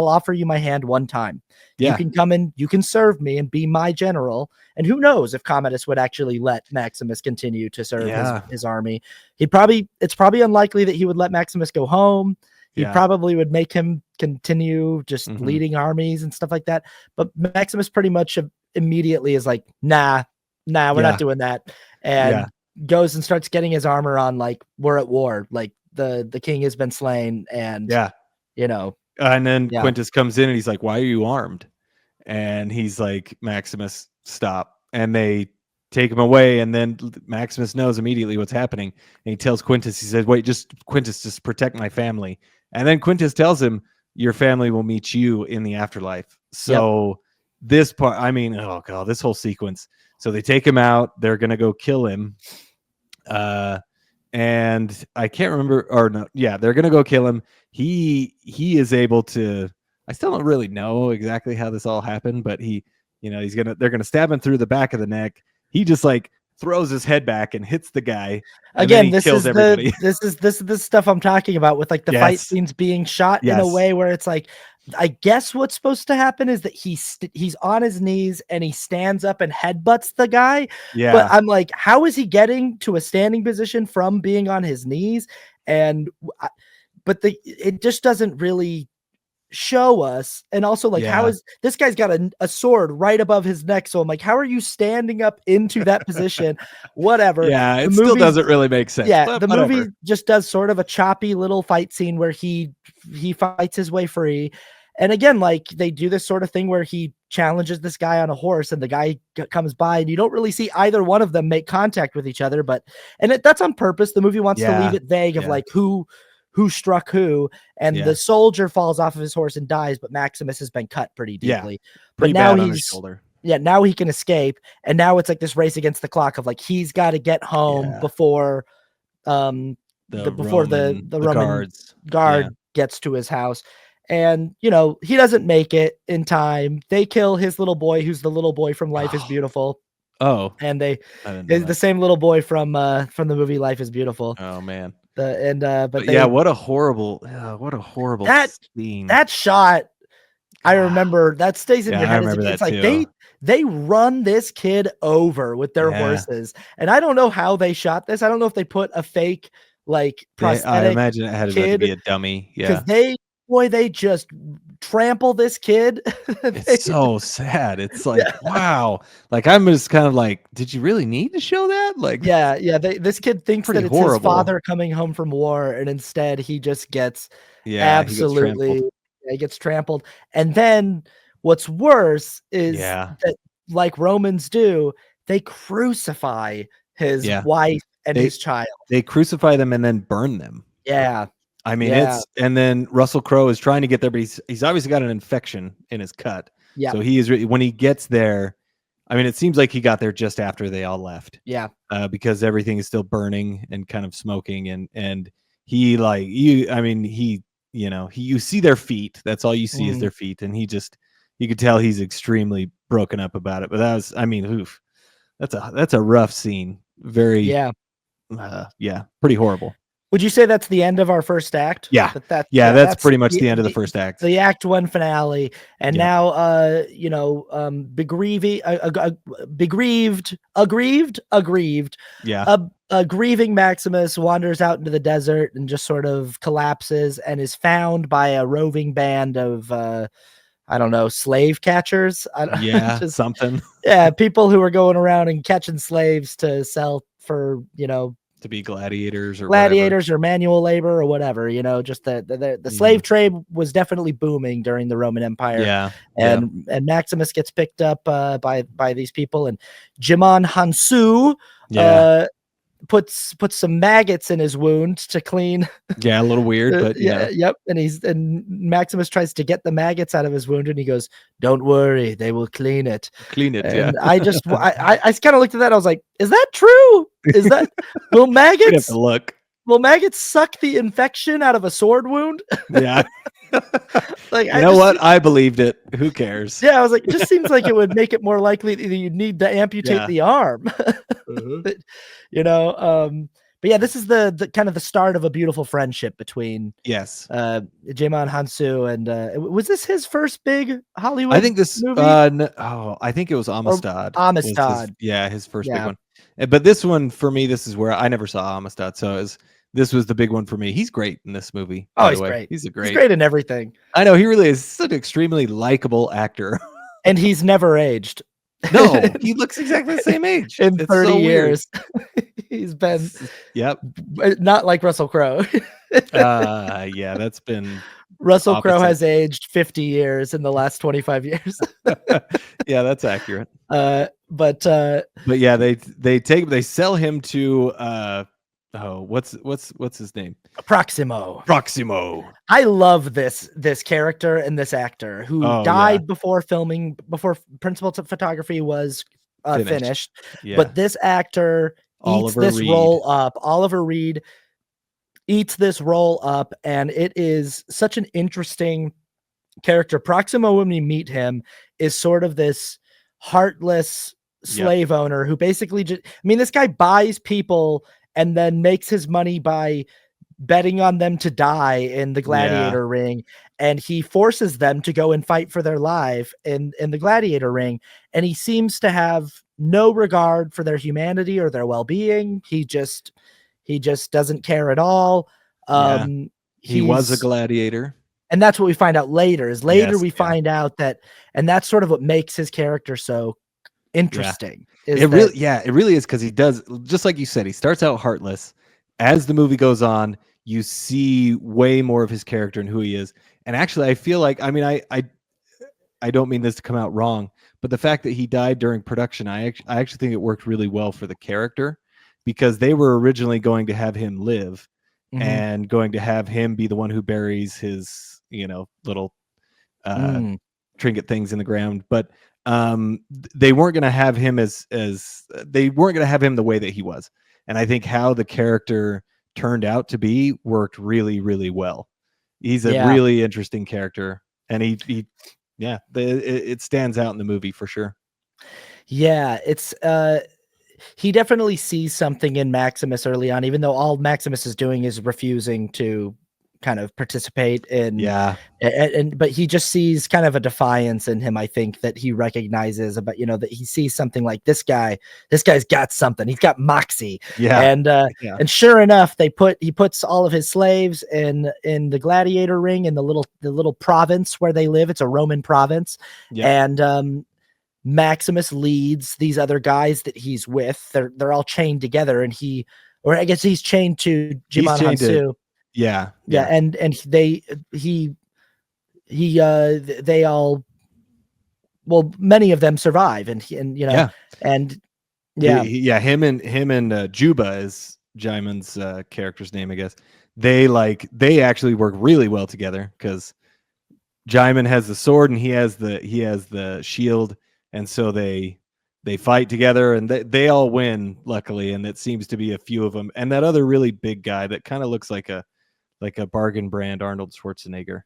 A: offer you my hand one time. You can come in, you can serve me and be my general. And who knows if Commodus would actually let Maximus continue to serve his army. It's probably unlikely that he would let Maximus go home. He probably would make him continue just leading armies and stuff like that. But Maximus pretty much immediately is like, nah, we're not doing that. And goes and starts getting his armor on, like, we're at war. Like, the king has been slain. And,
B: and then Quintus comes in and he's like, why are you armed? And he's like, Maximus, stop. And they take him away, and then Maximus knows immediately what's happening, and he tells Quintus, he says, wait, Quintus, just protect my family. And then Quintus tells him, your family will meet you in the afterlife. So this part, I mean, oh god, this whole sequence. So they take him out, they're gonna go kill him, and I can't remember, or no, they're gonna go kill him. He is able to, I still don't really know exactly how this all happened, but they're gonna stab him through the back of the neck. He just like throws his head back and hits the guy.
A: Again, this is the stuff I'm talking about with, like, the fight scenes being shot in a way where it's like, I guess what's supposed to happen is that he's on his knees and he stands up and headbutts the guy. But I'm like, how is he getting to a standing position from being on his knees? But it just doesn't really show us. And also, like, how is this guy's got a sword right above his neck, so I'm like, how are you standing up into that position? Whatever.
B: It still doesn't really make sense.
A: The movie just does sort of a choppy little fight scene where he fights his way free. And again, like, they do this sort of thing where he challenges this guy on a horse, and the guy comes by, and you don't really see either one of them make contact with each other, that's on purpose. The movie wants to leave it vague of like who struck who, and the soldier falls off of his horse and dies, but Maximus has been cut pretty deeply.
B: Pretty
A: but now
B: bad on his shoulder.
A: Now he can escape, and now it's like this race against the clock of like, he's got to get home before the Roman guard gets to his house. And he doesn't make it in time. They kill his little boy, who's the little boy from Life is Beautiful. And the same little boy from the movie Life is Beautiful.
B: Oh man.
A: What
B: a horrible scene.
A: That shot, I remember, that stays in your head. It's like they run this kid over with their horses, and I don't know how they shot this. I don't know if they put a fake, like, prosthetic.
B: I imagine it had to be a dummy. Yeah,
A: because they just trample this kid.
B: It's so sad. It's like, wow. Like, I'm just kind of like, did you really need to show that? Like,
A: this kid thinks that it's his father coming home from war, and instead he just gets he gets trampled. And then what's worse is that, like Romans do, they crucify his wife and his child.
B: They crucify them and then burn them. I mean, and then Russell Crowe is trying to get there, but he's obviously got an infection in his cut. So he is when he gets there, I mean, it seems like he got there just after they all left.
A: Yeah.
B: Because everything is still burning and kind of smoking, and he like you. I mean, you see their feet. That's all you see is their feet, and you could tell he's extremely broken up about it. But that was, I mean, oof, that's a rough scene. Very, pretty horrible.
A: Would you say that's the end of our first act?
B: Yeah. That's pretty much the end of the first act.
A: The act one finale. And now, aggrieved.
B: Yeah.
A: A grieving Maximus wanders out into the desert and just sort of collapses and is found by a roving band of, I don't know, slave catchers.
B: Something.
A: Yeah. People who are going around and catching slaves to sell for,
B: to be gladiators or
A: manual labor or whatever, just the slave trade was definitely booming during the Roman Empire. And Maximus gets picked up by these people, and Jimon Hansu puts some maggots in his wound to clean.
B: Yeah, a little weird, but
A: yep. And Maximus tries to get the maggots out of his wound, and he goes, "Don't worry, they will clean it." And I kind of looked at that. I was like, "Is that true? Is that will maggots
B: look?
A: Will maggots suck the infection out of a sword wound?"
B: Yeah.
A: Like,
B: what? I believed it. Who cares?
A: Yeah, I was like, it just seems like it would make it more likely that you'd need to amputate the arm. But yeah, this is the kind of the start of a beautiful friendship between Jimon Hansu and was this his first big Hollywood?
B: I think this
A: movie?
B: I think it was Amistad. His first big one. But this one for me, this is where I never saw Amistad, so this was the big one for me. He's great in this movie.
A: Oh, he's great.
B: He's
A: great in everything.
B: I know, he really is such an extremely likable actor.
A: And he's never aged.
B: No, he looks exactly the same age.
A: In 30 years. He's been not like Russell Crowe.
B: That's been
A: Russell Crowe has aged 50 years in the last 25 years.
B: Yeah, that's accurate.
A: But
B: yeah, they sell him to what's his name?
A: Proximo.
B: I
A: love this character and this actor who died before principal photography was finished. Yeah. But this actor eats this role up. Oliver Reed eats this role up, and it is such an interesting character. Proximo, when we meet him, is sort of this heartless slave owner who basically this guy buys people and then makes his money by betting on them to die in the gladiator ring. And he forces them to go and fight for their life in the gladiator ring. And he seems to have no regard for their humanity or their well-being. He just doesn't care at all.
B: He was a gladiator.
A: And that's what we find out later we find out that, and that's sort of what makes his character so interesting.
B: It really is, because he does, just like you said, he starts out heartless. As the movie goes on, you see way more of his character and who he is. And actually, I feel like, I don't mean this to come out wrong, but the fact that he died during production, I actually think it worked really well for the character, because they were originally going to have him live and going to have him be the one who buries his, little trinket things in the ground. But they weren't going to have him they weren't going to have him the way that he was. And I think how the character turned out to be worked really, really well. He's a really interesting character, and it stands out in the movie for sure.
A: Yeah, it's he definitely sees something in Maximus early on, even though all Maximus is doing is refusing to kind of participate in. But he just sees kind of a defiance in him, I think, that he recognizes about, that he sees something like this guy's got something. He's got moxie. And sure enough, he puts all of his slaves in the gladiator ring in the little province where they live. It's a Roman province. And Maximus leads these other guys that he's with. They're all chained together, and I guess he's chained to Jimon Hansu. And they all, many of them survive, him and
B: Juba is Jimon's character's name, I guess. They actually work really well together, because Jimon has the sword and he has the shield, and so they they fight together, and they all win, luckily, and it seems to be a few of them. And that other really big guy that kind of looks like a bargain brand Arnold Schwarzenegger.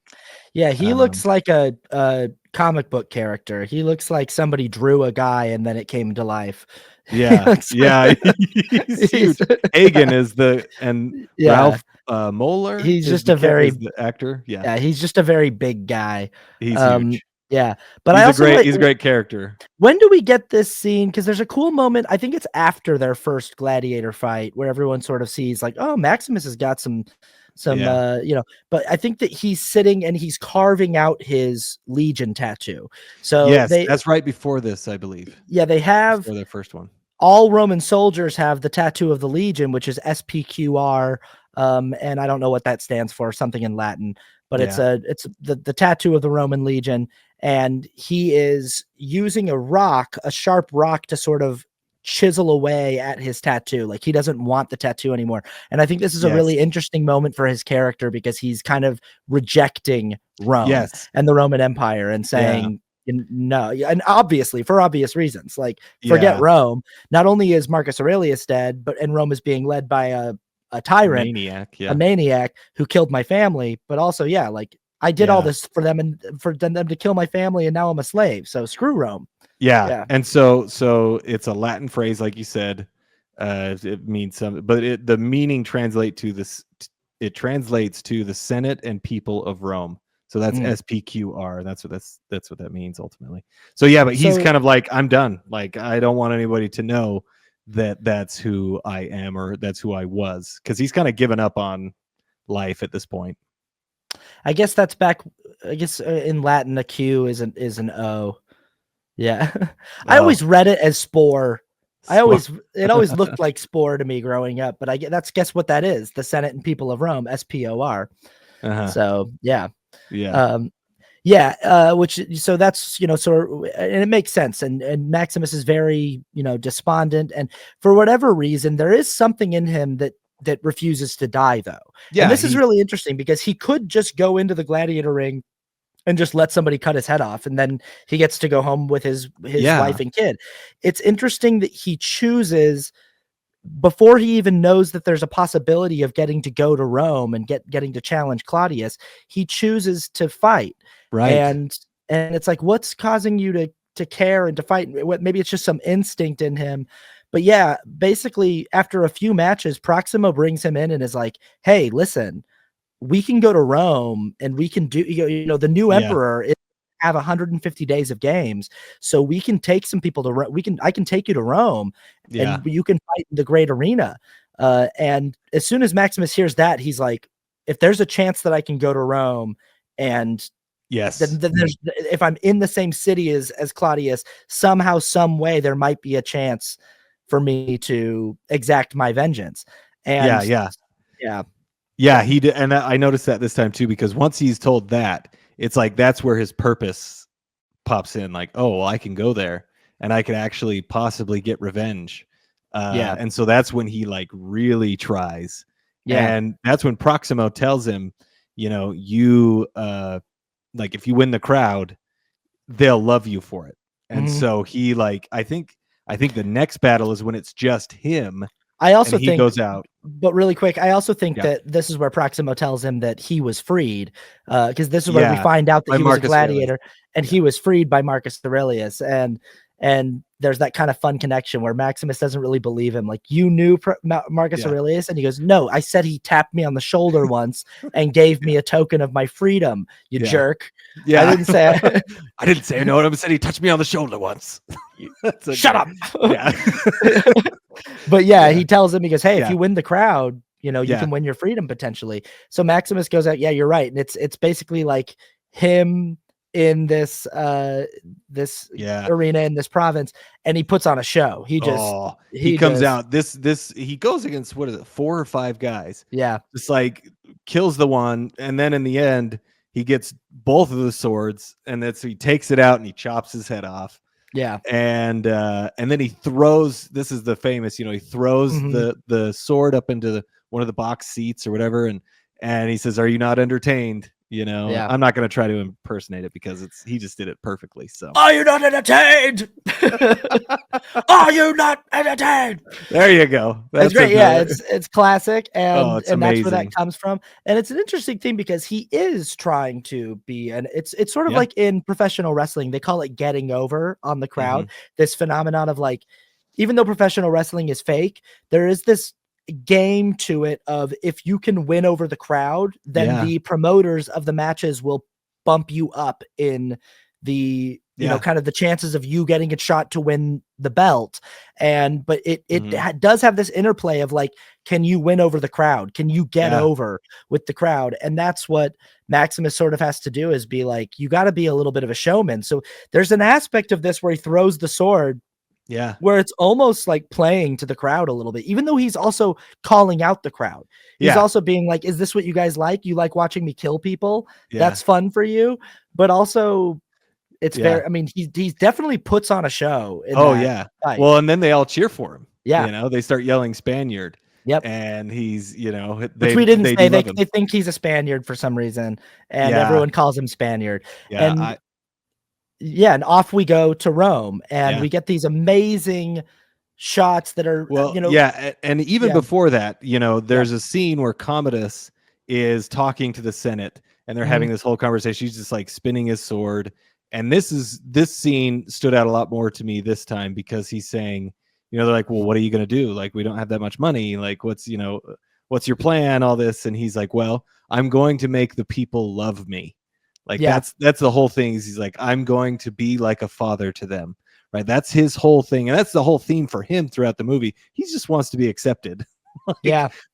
A: Yeah, he looks like a comic book character. He looks like somebody drew a guy and then it came to life.
B: Yeah, yeah, he's huge. Hagen is Ralph Moeller.
A: He's just a very
B: the actor.
A: Yeah, he's just a very big guy.
B: He's huge.
A: Yeah, but
B: he's a great character.
A: When do we get this scene? Because there's a cool moment. I think it's after their first gladiator fight where everyone sort of sees like, oh, Maximus has got some but I think that he's sitting and he's carving out his Legion tattoo. So
B: yes, that's right before this, I believe.
A: Yeah, they have
B: their first one.
A: All Roman soldiers have the tattoo of the Legion, which is SPQR. And I don't know what that stands for, something in Latin, but it's the tattoo of the Roman Legion. And he is using a sharp rock to sort of chisel away at his tattoo. Like he doesn't want the tattoo anymore. And I think this is a really interesting moment for his character because he's kind of rejecting Rome and the Roman Empire and saying, no, and obviously for obvious reasons, like forget Rome. Not only is Marcus Aurelius dead, and Rome is being led by a tyrant, a maniac who killed my family, but also, like I did all this for them and for them to kill my family, and now I'm a slave. So screw Rome.
B: Yeah. And so it's a Latin phrase, like you said. It means something, but the meaning translates to the Senate and people of Rome. So that's SPQR. That's what that means ultimately. So but he's kind of like, I'm done. Like I don't want anybody to know that that's who I am or that's who I was, because he's kind of given up on life at this point.
A: I guess that's back. I guess in Latin, a Q is an O. Yeah, I always read it as spore. It always looked like spore to me growing up. But guess what that is? The Senate and people of Rome, SPOR. So so that's and it makes sense. And Maximus is very despondent, and for whatever reason, there is something in him that refuses to die, though. Yeah, and this is really interesting because he could just go into the gladiator ring and just let somebody cut his head off, and then he gets to go home with his wife and kid. It's interesting that he chooses, before he even knows that there's a possibility of getting to go to Rome and getting to challenge Claudius, he chooses to fight. Right. And it's like, what's causing you to care and to fight? Maybe it's just some instinct in him. But basically after a few matches, Proximo brings him in and is like, hey, listen, we can go to Rome and we can do, the new emperor have 150 days of games. So we can take some people to I can take you to Rome and you can fight in the great arena. And as soon as Maximus hears that, he's like, if there's a chance that I can go to Rome and then there's, if I'm in the same city as Claudius, somehow, some way, there might be a chance for me to exact my vengeance. And he did.
B: And I noticed that this time too, because once he's told that, it's like, that's where his purpose pops in. Like, oh, well, I can go there and I could actually possibly get revenge. And so that's when he like really tries. And that's when Proximo tells him, like, if you win the crowd, they'll love you for it. And so he I think the next battle is when it's just him.
A: I also think
B: he goes out.
A: But really quick, I also think that this is where Proximo tells him that he was freed, because this is where we find out that he was a gladiator and he was freed by Marcus Aurelius. And there's that kind of fun connection where Maximus doesn't really believe him. Like, you knew Marcus Aurelius? And he goes, no, I said he tapped me on the shoulder once and gave me a token of my freedom, you jerk.
B: Yeah.
A: I didn't say
B: I didn't say no. I said he touched me on the shoulder once.
A: Shut up. But he tells him, he goes, hey, if you win the crowd, you can win your freedom potentially. So Maximus goes out, you're right. And it's basically like him in this arena in this province, and he puts on a show. He comes
B: out. He goes against, what is it, 4 or 5 guys. Just like kills the one, and then in the end he gets both of the swords, and he takes it out and he chops his head off. And then he throws, this is the famous, he throws the sword up into one of the box seats or whatever, and he says, are you not entertained? You know,
A: Yeah.
B: I'm not going to try to impersonate it because he just did it perfectly. So,
A: are you not entertained? Are you not entertained?
B: There you go.
A: That's great. Yeah, it's classic, and
B: it's
A: and that's where that
B: amazing.
A: comes from. And it's an interesting thing because he is trying to be, and it's sort of
B: Yeah.
A: like in professional wrestling, they call it getting over on the crowd. This phenomenon of like, even though professional wrestling is fake, there is this game to it of if you can win over the crowd, then the promoters of the matches will bump you up in the kind of the chances of you getting a shot to win the belt. But it does have this interplay of like, can you win over the crowd? Can you get over with the crowd? And that's what Maximus sort of has to do, is be like, you got to be a little bit of a showman. So there's an aspect of this where he throws the sword, where it's almost like playing to the crowd a little bit, even though he's also calling out the crowd. He's also being like, is this what you guys like? You like watching me kill people? That's fun for you. But also, it's very, I mean, he's definitely puts on a show. Fight.
B: Well, and then they all cheer for him.
A: Yeah.
B: You know, they start yelling Spaniard.
A: Yep.
B: And he's,
A: which we didn't say, they think he's a Spaniard for some reason, and everyone calls him Spaniard. And and off we go to Rome, and we get these amazing shots that are,
B: and even before that, there's a scene where Commodus is talking to the Senate, and they're having this whole conversation. He's just like spinning his sword, and this scene stood out a lot more to me this time, because he's saying, they're like, well, what are you going to do? Like, we don't have that much money. Like, what's your plan? All this. And he's like, well, I'm going to make the people love me. Like, that's the whole thing. He's like, I'm going to be like a father to them. Right. That's his whole thing. And that's the whole theme for him throughout the movie. He just wants to be accepted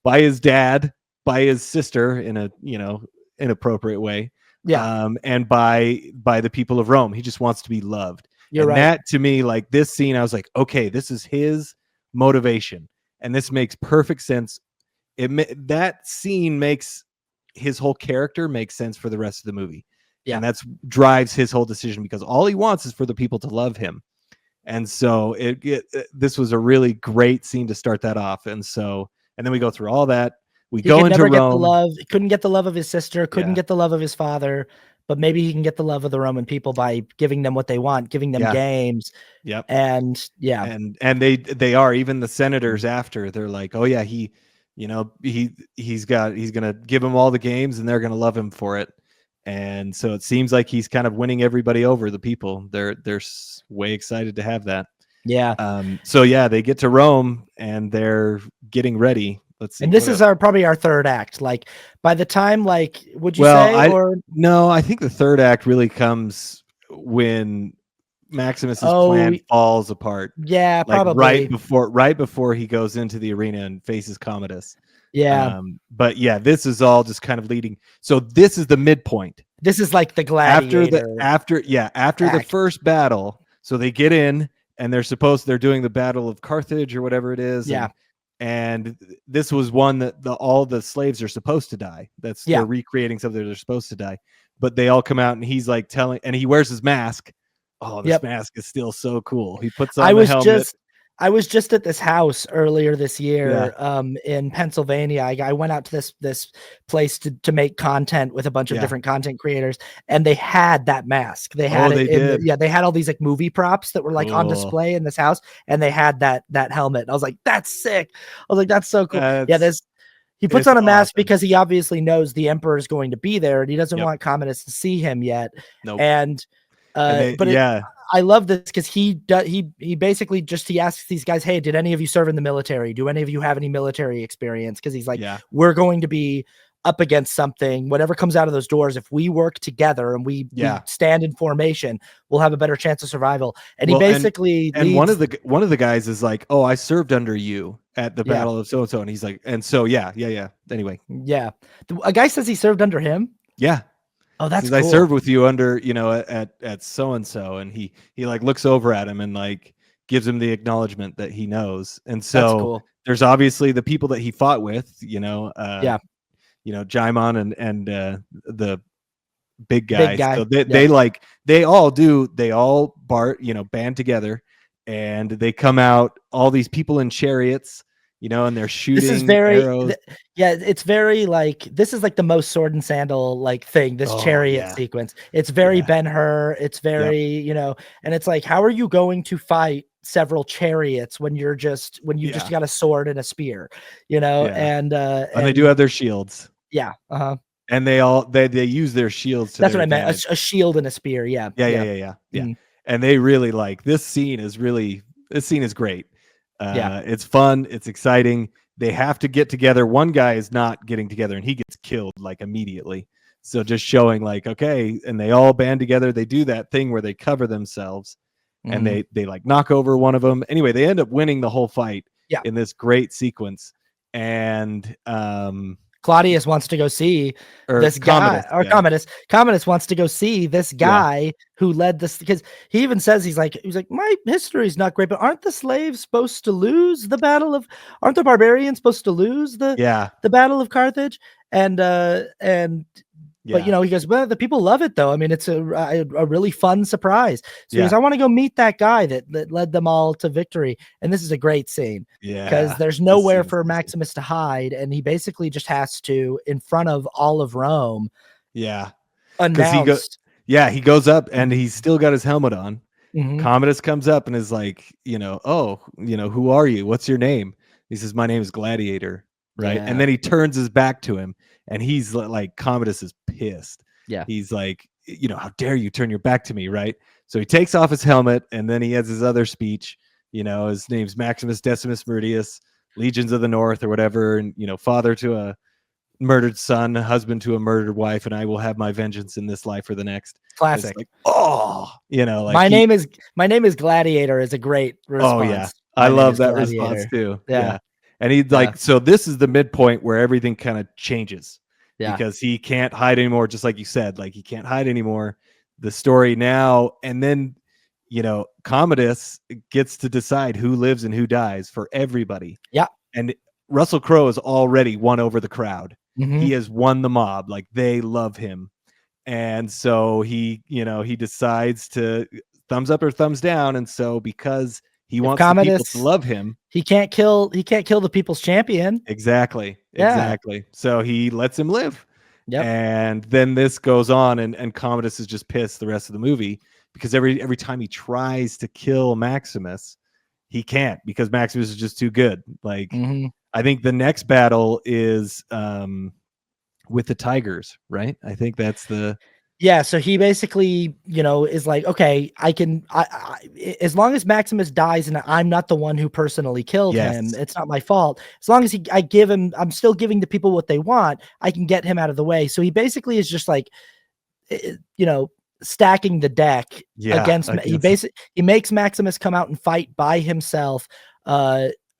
B: by his dad, by his sister in a, inappropriate way. And by the people of Rome. He just wants to be loved. That, to me, like, this scene, I was like, okay, this is his motivation, and this makes perfect sense. That scene makes his whole character make sense for the rest of the movie. And that's drives his whole decision, because all he wants is for the people to love him. And so this was a really great scene to start that off. And then we go through all that. We go into Rome.
A: He couldn't get the love of his sister, couldn't get the love of his father, but maybe he can get the love of the Roman people by giving them what they want, giving them games. And
B: they are, even the senators after, they're like, oh yeah, he's gonna give them all the games, and they're gonna love him for it. And so it seems like he's kind of winning everybody over. The people, they're way excited to have that. They get to Rome, and they're getting ready. Let's see.
A: And this is probably our third act. Like, by the time, like, would you say?
B: No, I think the third act really comes when Maximus's plan falls apart.
A: Yeah,
B: like
A: probably
B: right before he goes into the arena and faces Commodus.
A: But
B: this is all just kind of leading. So this is the midpoint.
A: This is like the Gladiator.
B: After the first battle. So they get in, and they're doing the Battle of Carthage or whatever it is. And this was one that all the slaves are supposed to die. They're recreating something they're supposed to die. But they all come out, and he's like and he wears his mask. Oh, this mask is still so cool. He puts on the helmet.
A: I was just at this house earlier this year in Pennsylvania. I went out to this place to make content with a bunch of different content creators, and they had that mask. They had they had all these like movie props that were like on display in this house, and they had that helmet. And I was like, that's sick. I was like, that's so cool. He puts on a mask because he obviously knows the emperor is going to be there, and he doesn't want Commodus to see him yet. I love this because he basically he asks these guys, hey, did any of you serve in the military? Do any of you have any military experience? Because he's like, we're going to be up against something. Whatever comes out of those doors, if we work together and we stand in formation, we'll have a better chance of survival. And he basically
B: one of the guys is like, oh, I served under you at the Battle of so-and-so. And he's like, and so anyway.
A: A guy says he served under him. Oh, that's cool.
B: I served with you under, at so-and-so. And he like looks over at him and like gives him the acknowledgement that he knows. And so there's obviously the people that he fought with, Jaimon and the big guys. So they all band together, and they come out, all these people in chariots, and they're shooting
A: this is very
B: arrows.
A: it's very like, this is like the most sword and sandal like thing, this chariot sequence. It's very Ben-Hur. It's very, and it's like, how are you going to fight several chariots when you just got a sword and a spear, and
B: they do have their shields.
A: Yeah.
B: And they use their shields to
A: That's
B: their
A: what
B: advantage.
A: I meant. A shield and a spear. Yeah.
B: And they really this scene is great. It's fun. It's exciting. They have to get together. One guy is not getting together and he gets killed like immediately. So just showing like, okay. And they all band together. They do that thing where they cover themselves and they like knock over one of them. Anyway, they end up winning the whole fight in this great sequence. And,
A: Claudius wants to go see this guy, or Commodus wants to go see this guy who led this, because he even says, he's like, my history is not great, but aren't the slaves supposed to lose the battle of, aren't the barbarians supposed to lose the battle of Carthage? But he goes, well, the people love it though. I mean, it's a really fun surprise. So he goes, I want to go meet that guy that led them all to victory. And this is a great scene. Because there's nowhere for Maximus to hide, and he basically just has to, in front of all of Rome, announce.
B: He goes up and he's still got his helmet on. Commodus comes up and is like, who are you? What's your name? He says, my name is Gladiator. Right. And then he turns his back to him and he's like, Commodus is pissed. He's like, how dare you turn your back to me? Right. So he takes off his helmet and then he has his other speech. His name's Maximus Decimus Meridius, Legions of the North or whatever. And, father to a murdered son, husband to a murdered wife, and I will have my vengeance in this life or the next.
A: Classic.
B: Like, like
A: my name is Gladiator is a great response.
B: Oh yeah. I love that response too. Yeah. And he's like, so this is the midpoint where everything kind of changes because he can't hide anymore. Just like you said, like he can't hide anymore. The story now, and then, Commodus gets to decide who lives and who dies for everybody.
A: Yeah.
B: And Russell Crowe has already won over the crowd. He has won the mob. Like they love him. And so he decides to thumbs up or thumbs down. And so because he wants the people to love him,
A: he can't kill the people's champion.
B: Exactly. So he lets him live. And then this goes on, and Commodus is just pissed the rest of the movie because every time he tries to kill Maximus, he can't, because Maximus is just too good. Like I think the next battle is with the tigers, right? I think that's the
A: so he basically, is like, okay, I as long as Maximus dies and I'm not the one who personally killed him, it's not my fault. As long as I'm still giving the people what they want, I can get him out of the way. So he basically is just like, stacking the deck against he makes Maximus come out and fight by himself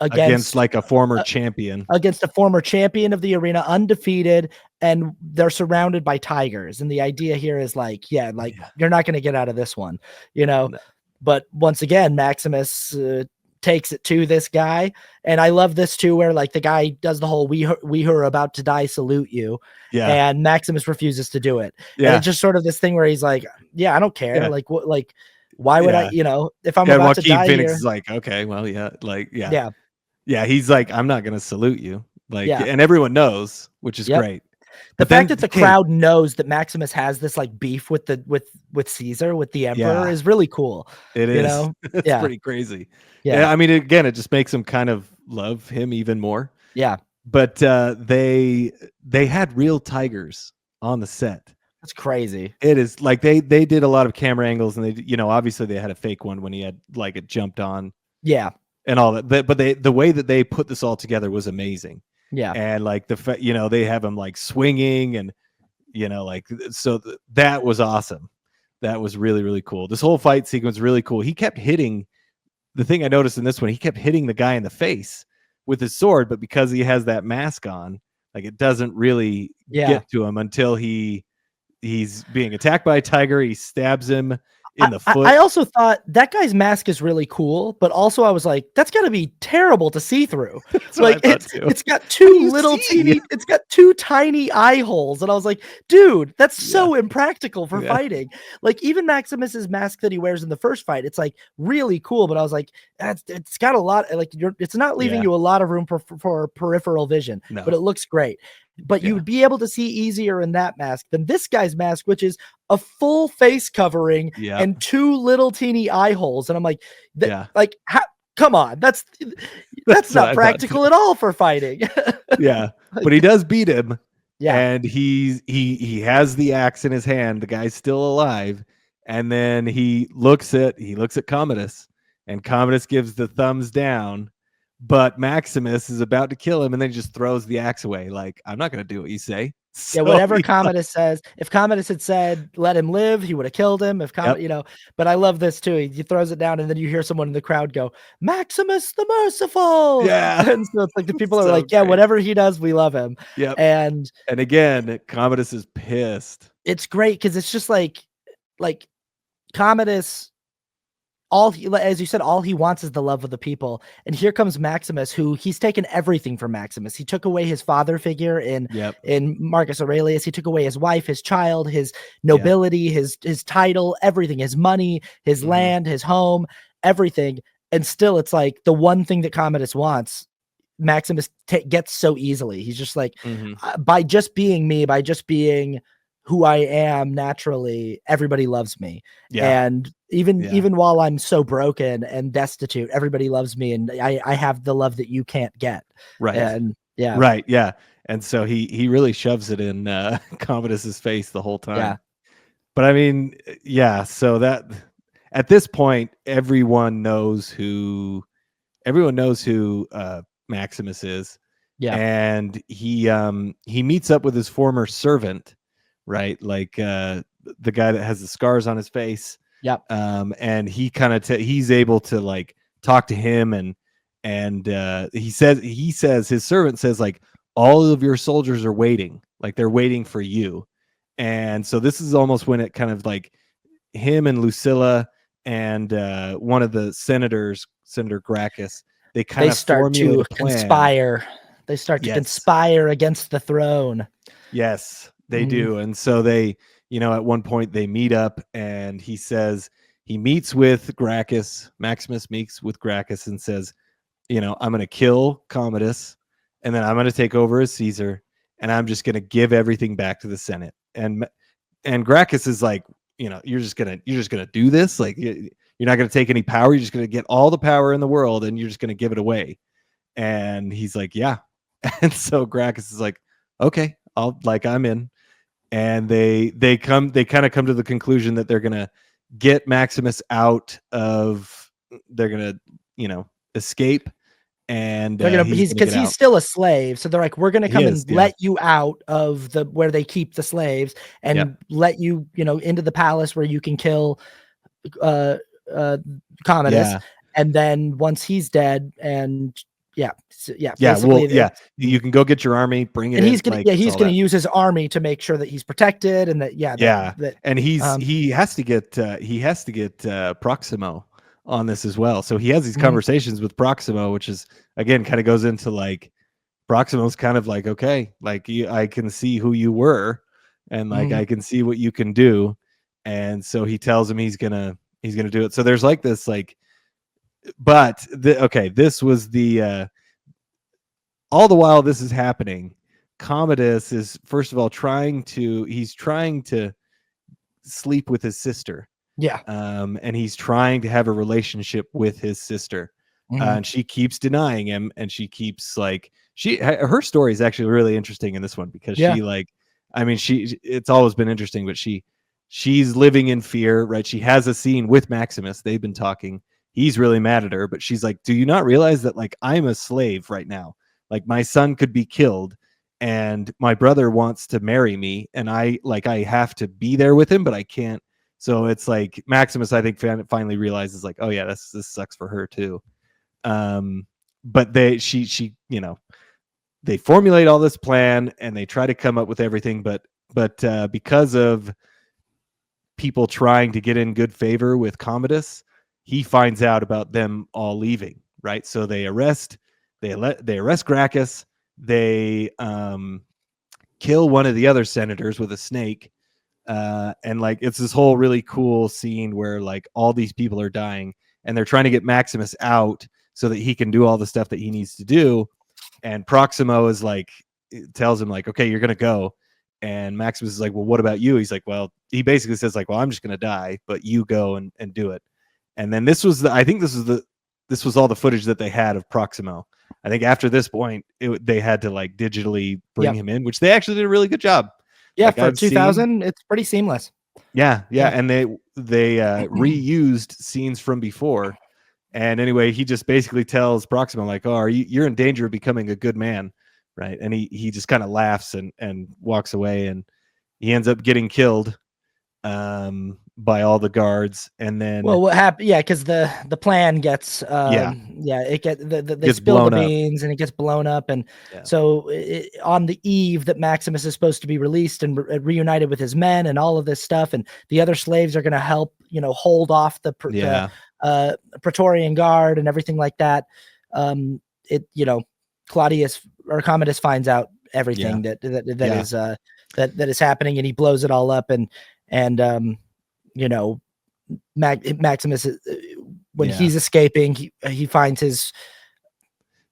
A: against
B: like a former champion,
A: against a former champion of the arena, undefeated, and they're surrounded by tigers. And the idea here is like, you're not going to get out of this one, No. But once again, Maximus takes it to this guy, and I love this too, where like the guy does the whole "we are about to die, salute you," and Maximus refuses to do it. And it's just sort of this thing where he's like, I don't care, like what, like why would I, if I'm about to die
B: Phoenix
A: here,
B: is like, okay, well, he's like, I'm not gonna salute you, like, and everyone knows, which is great.
A: The fact that the crowd knows that Maximus has this like beef with Caesar, with the emperor, is really cool.
B: It is. It's pretty crazy. I mean, again, it just makes him kind of love him even more. But they had real tigers on the set.
A: That's crazy.
B: It is like they did a lot of camera angles, and they, obviously they had a fake one when he had like it jumped on. And all that. But the way that they put this all together was amazing. And like they have him like swinging, and like, so that was awesome. That was really, really cool. This whole fight sequence really cool. He kept hitting, the thing I noticed in this one, he kept hitting the guy in the face with his sword, but because he has that mask on, like it doesn't really get to him until he's being attacked by a tiger. He stabs him, in the foot.
A: I also thought that guy's mask is really cool, but also I was like, that's got to be terrible to see through. Like it's got it's got two tiny eye holes, and I was like, dude, that's so impractical for fighting. Like even Maximus's mask that he wears in the first fight, it's like really cool, but I was like, it's got a lot, like it's not leaving you a lot of room for peripheral vision, but it looks great. But you would be able to see easier in that mask than this guy's mask, which is a full face covering and two little teeny eye holes. And I'm like, like, come on, that's not practical at all for fighting.
B: But he does beat him. And he has the axe in his hand. The guy's still alive. And then he looks at Commodus, and Commodus gives the thumbs down. But Maximus is about to kill him, and then he just throws the axe away. Like, I'm not going to do what you say.
A: So, whatever Commodus says, if Commodus had said, let him live, he would have killed him. If but I love this too. He throws it down, and then you hear someone in the crowd go, Maximus the Merciful.
B: Yeah.
A: And so it's like the people are like, yeah, whatever he does, we love him. And
B: again, Commodus is pissed.
A: It's great because it's just like Commodus, as you said, all he wants is the love of the people. And here comes Maximus, who he's taken everything from Maximus. He took away his father figure in Marcus Aurelius. He took away his wife, his child, his nobility, his title, everything, his money, his land, his home, everything. And still, it's like the one thing that Commodus wants, Maximus gets so easily. He's just like, by just being me, by just being who I am naturally, everybody loves me. And even while I'm so broken and destitute, everybody loves me, and I have the love that you can't get. And
B: and so he really shoves it in Commodus's face the whole time. But I mean, so that at this point everyone knows who Maximus is. And he meets up with his former servant, right? Like the guy that has the scars on his face. And he kind of he's able to like talk to him, and he says his servant says, like, all of your soldiers are waiting, like they're waiting for you. And so this is almost when it kind of like him and Lucilla and one of the senators, Senator Gracchus, they start to
A: conspire. They start to conspire against the throne.
B: Yes, they do. And so they, at one point they meet up, and he meets with Gracchus. Maximus meets with Gracchus and says, I'm going to kill Commodus, and then I'm going to take over as Caesar, and I'm just going to give everything back to the Senate. And Gracchus is like, you're just going to do this. Like, you're not going to take any power. You're just going to get all the power in the world, and you're just going to give it away. And he's like, yeah. And so Gracchus is like, okay, I'm in. And they kind of come to the conclusion that they're gonna get Maximus out of, they're gonna escape, and
A: he's still a slave, so they're like, we're gonna come let you out of where they keep the slaves, and let you into the palace where you can kill Commodus, and then once he's dead, and you
B: can go get your army, bring it,
A: and
B: in,
A: he's gonna use his army to make sure that he's protected, and
B: and he has to get Proximo on this as well. So he has these conversations with Proximo, which is again kind of goes into like Proximo's kind of like, okay, like I can see who you were, and like I can see what you can do, and so he tells him he's gonna do it. So there's like this like. But this was the all the while this is happening, Commodus is first of all trying to sleep with his sister. And he's trying to have a relationship with his sister. And she keeps denying him, and she keeps like her story is actually really interesting in this one, because it's always been interesting, but she's living in fear, right? She has a scene with Maximus. They've been talking. He's really mad at her, but she's like, do you not realize that like I'm a slave right now? Like my son could be killed, and my brother wants to marry me, and I have to be there with him, but I can't. So it's like Maximus, I think, finally realizes like, oh yeah, this sucks for her too. But they formulate all this plan, and they try to come up with everything, but because of people trying to get in good favor with Commodus, he finds out about them all leaving, right? So they arrest Gracchus, they kill one of the other senators with a snake, and like it's this whole really cool scene where like all these people are dying and they're trying to get Maximus out so that he can do all the stuff that he needs to do. And Proximo is like, tells him like, okay, you're gonna go. And Maximus is like, well, what about you? He's like, well, he basically says like, well, I'm just gonna die, but you go and do it. And then this was this was all the footage that they had of Proximo. I think after this point, they had to like digitally bring him in, which they actually did a really good job.
A: Yeah, like for 2000, it's pretty seamless.
B: Yeah, and they reused scenes from before. And anyway, he just basically tells Proximo like, "Oh, you're in danger of becoming a good man," right? And he just kind of laughs and walks away, and he ends up getting killed by all the guards. And then,
A: well, what happened? Yeah, because the plan gets it they spill the beans and it gets blown up, and so on the eve that Maximus is supposed to be released and reunited with his men and all of this stuff, and the other slaves are going to help hold off the Praetorian Guard and everything like that. Claudius or Commodus finds out everything that is happening, and he blows it all up, and Maximus, when he's escaping, he finds his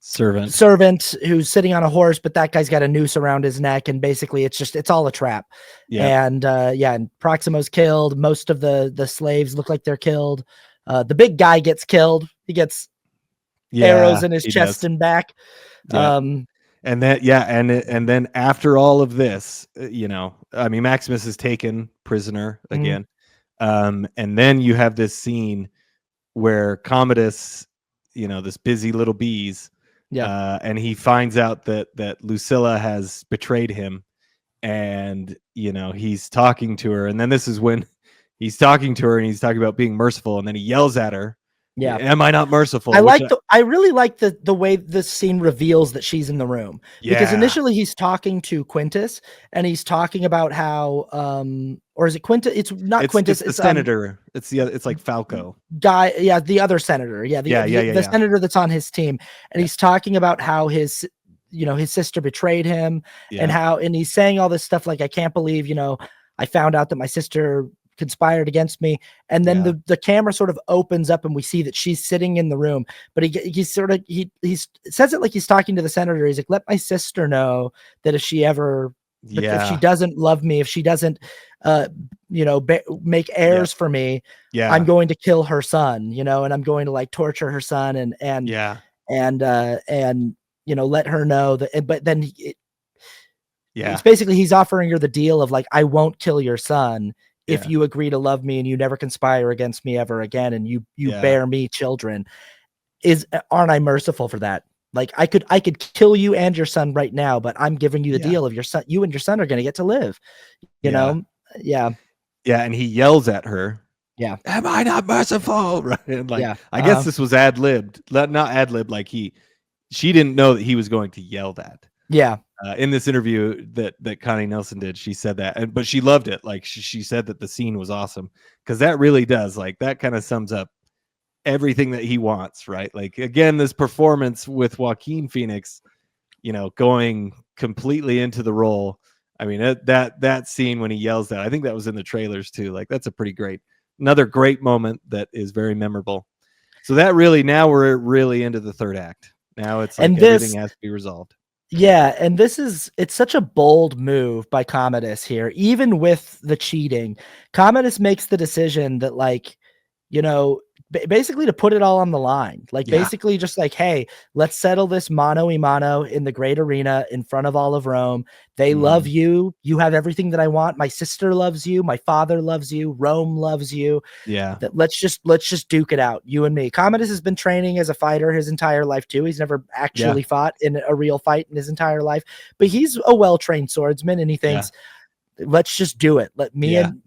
A: servant who's sitting on a horse, but that guy's got a noose around his neck, and basically it's all a trap. And Proximo's killed. Most of the slaves look like they're killed. The big guy gets killed. He gets arrows in his chest and back.
B: And then after all of this, Maximus is taken prisoner again. And then you have this scene where Commodus, this busy little bees, and he finds out that Lucilla has betrayed him, and he's talking to her, and then this is when he's talking to her and he's talking about being merciful, and then he yells at her. Yeah. Am I not merciful?
A: I really like the way this scene reveals that she's in the room, because initially he's talking to Quintus and he's talking about how, or is it Quintus? It's not Quintus.
B: It's the senator. It's like Falco
A: guy. Yeah. The other senator. The senator that's on his team. And he's talking about how his sister betrayed him and he's saying all this stuff. Like, I can't believe, I found out that my sister conspired against me, and then the camera sort of opens up and we see that she's sitting in the room, but he says it like he's talking to the senator. He's like, let my sister know that if she ever if she doesn't love me, if she doesn't make heirs for me, I'm going to kill her son, and I'm going to like torture her son and let her know that. But then it's basically he's offering her the deal of like, I won't kill your son if you agree to love me and you never conspire against me ever again, and you bear me children. Aren't I merciful for that? Like, I could kill you and your son right now, but I'm giving you the deal of your son. You and your son are going to get to live, know? Yeah.
B: And he yells at her.
A: Yeah.
B: Am I not merciful? Right. And like, I guess this was ad-libbed, not ad-libbed. Like she didn't know that he was going to yell that.
A: Yeah.
B: In this interview that Connie Nelson did, she said that, but she loved it. Like she said that the scene was awesome, because that really does, like, that kind of sums up everything that he wants, right? Like, again, this performance with Joaquin Phoenix, going completely into the role. I mean, that scene when he yells that, I think that was in the trailers too. Like, that's another great moment that is very memorable. So that really, now we're really into the third act. Now it's like everything has to be resolved.
A: Yeah, and it's such a bold move by Commodus here, even with the cheating. Commodus makes the decision that, like, basically to put it all on the line, like basically just like, hey, let's settle this mano a mano in the great arena in front of all of Rome. They love you. You have everything that I want. My sister loves you. My father loves you. Rome loves you.
B: Yeah.
A: Let's just duke it out, you and me. Commodus has been training as a fighter his entire life too. He's never actually fought in a real fight in his entire life, but he's a well-trained swordsman, and he thinks, let's just do it. Let me and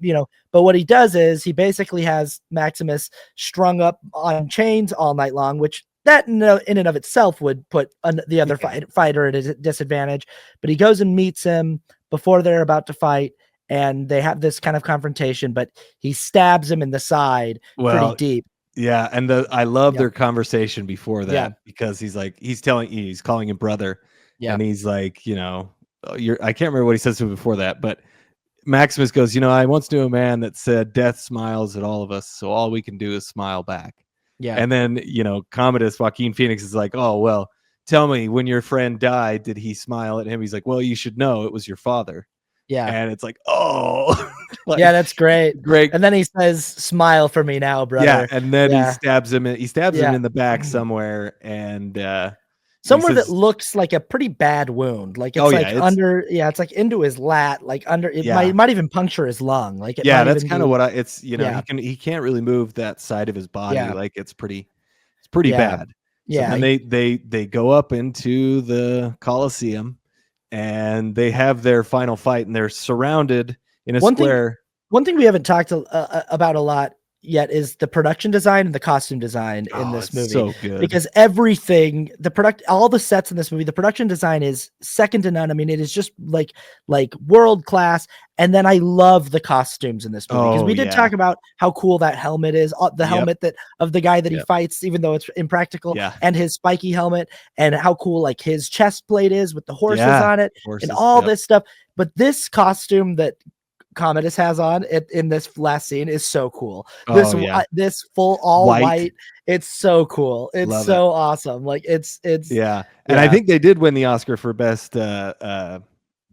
A: but what he does is he basically has Maximus strung up on chains all night long, which that in and of itself would put the other fighter at a disadvantage. But he goes and meets him before they're about to fight, and they have this kind of confrontation, but he stabs him in the side pretty deep.
B: Yeah, and I love their conversation before that because he's calling him brother, and he's like, you know, I can't remember what he says to him before that, but Maximus goes, you know, I once knew a man that said death smiles at all of us, so all we can do is smile back. Yeah. And then, you know, Commodus Joaquin Phoenix is like, oh, well, tell me, when your friend died, did he smile at him? He's like, well, you should know it was your father. Yeah. And it's like, oh.
A: Like, yeah, that's great. Great. And then he says, smile for me now, brother.
B: Yeah, and then he stabs him him in the back somewhere, and
A: somewhere that looks like a pretty bad wound. Like it's it's like into his lat, like under it might even puncture his lung. Like
B: that's kind of what it's, you know, he can't really move that side of his body. Like it's pretty bad. So then they go up into the Colosseum and they have their final fight, and they're surrounded in a square.
A: One thing we haven't talked about a lot yet is the production design and the costume design in this movie.
B: So good.
A: Because all the sets in this movie, the production design is second to none. I mean, it is just like world class. And then I love the costumes in this movie, because we did talk about how cool that helmet is, the helmet of the guy that he fights, even though it's impractical, and his spiky helmet, and how cool like his chest plate is with the horses on it, and all this stuff. But this costume that Commodus has on in this last scene is so cool. This full all white. It's so cool. It's awesome. Like it's
B: and I think they did win the Oscar for best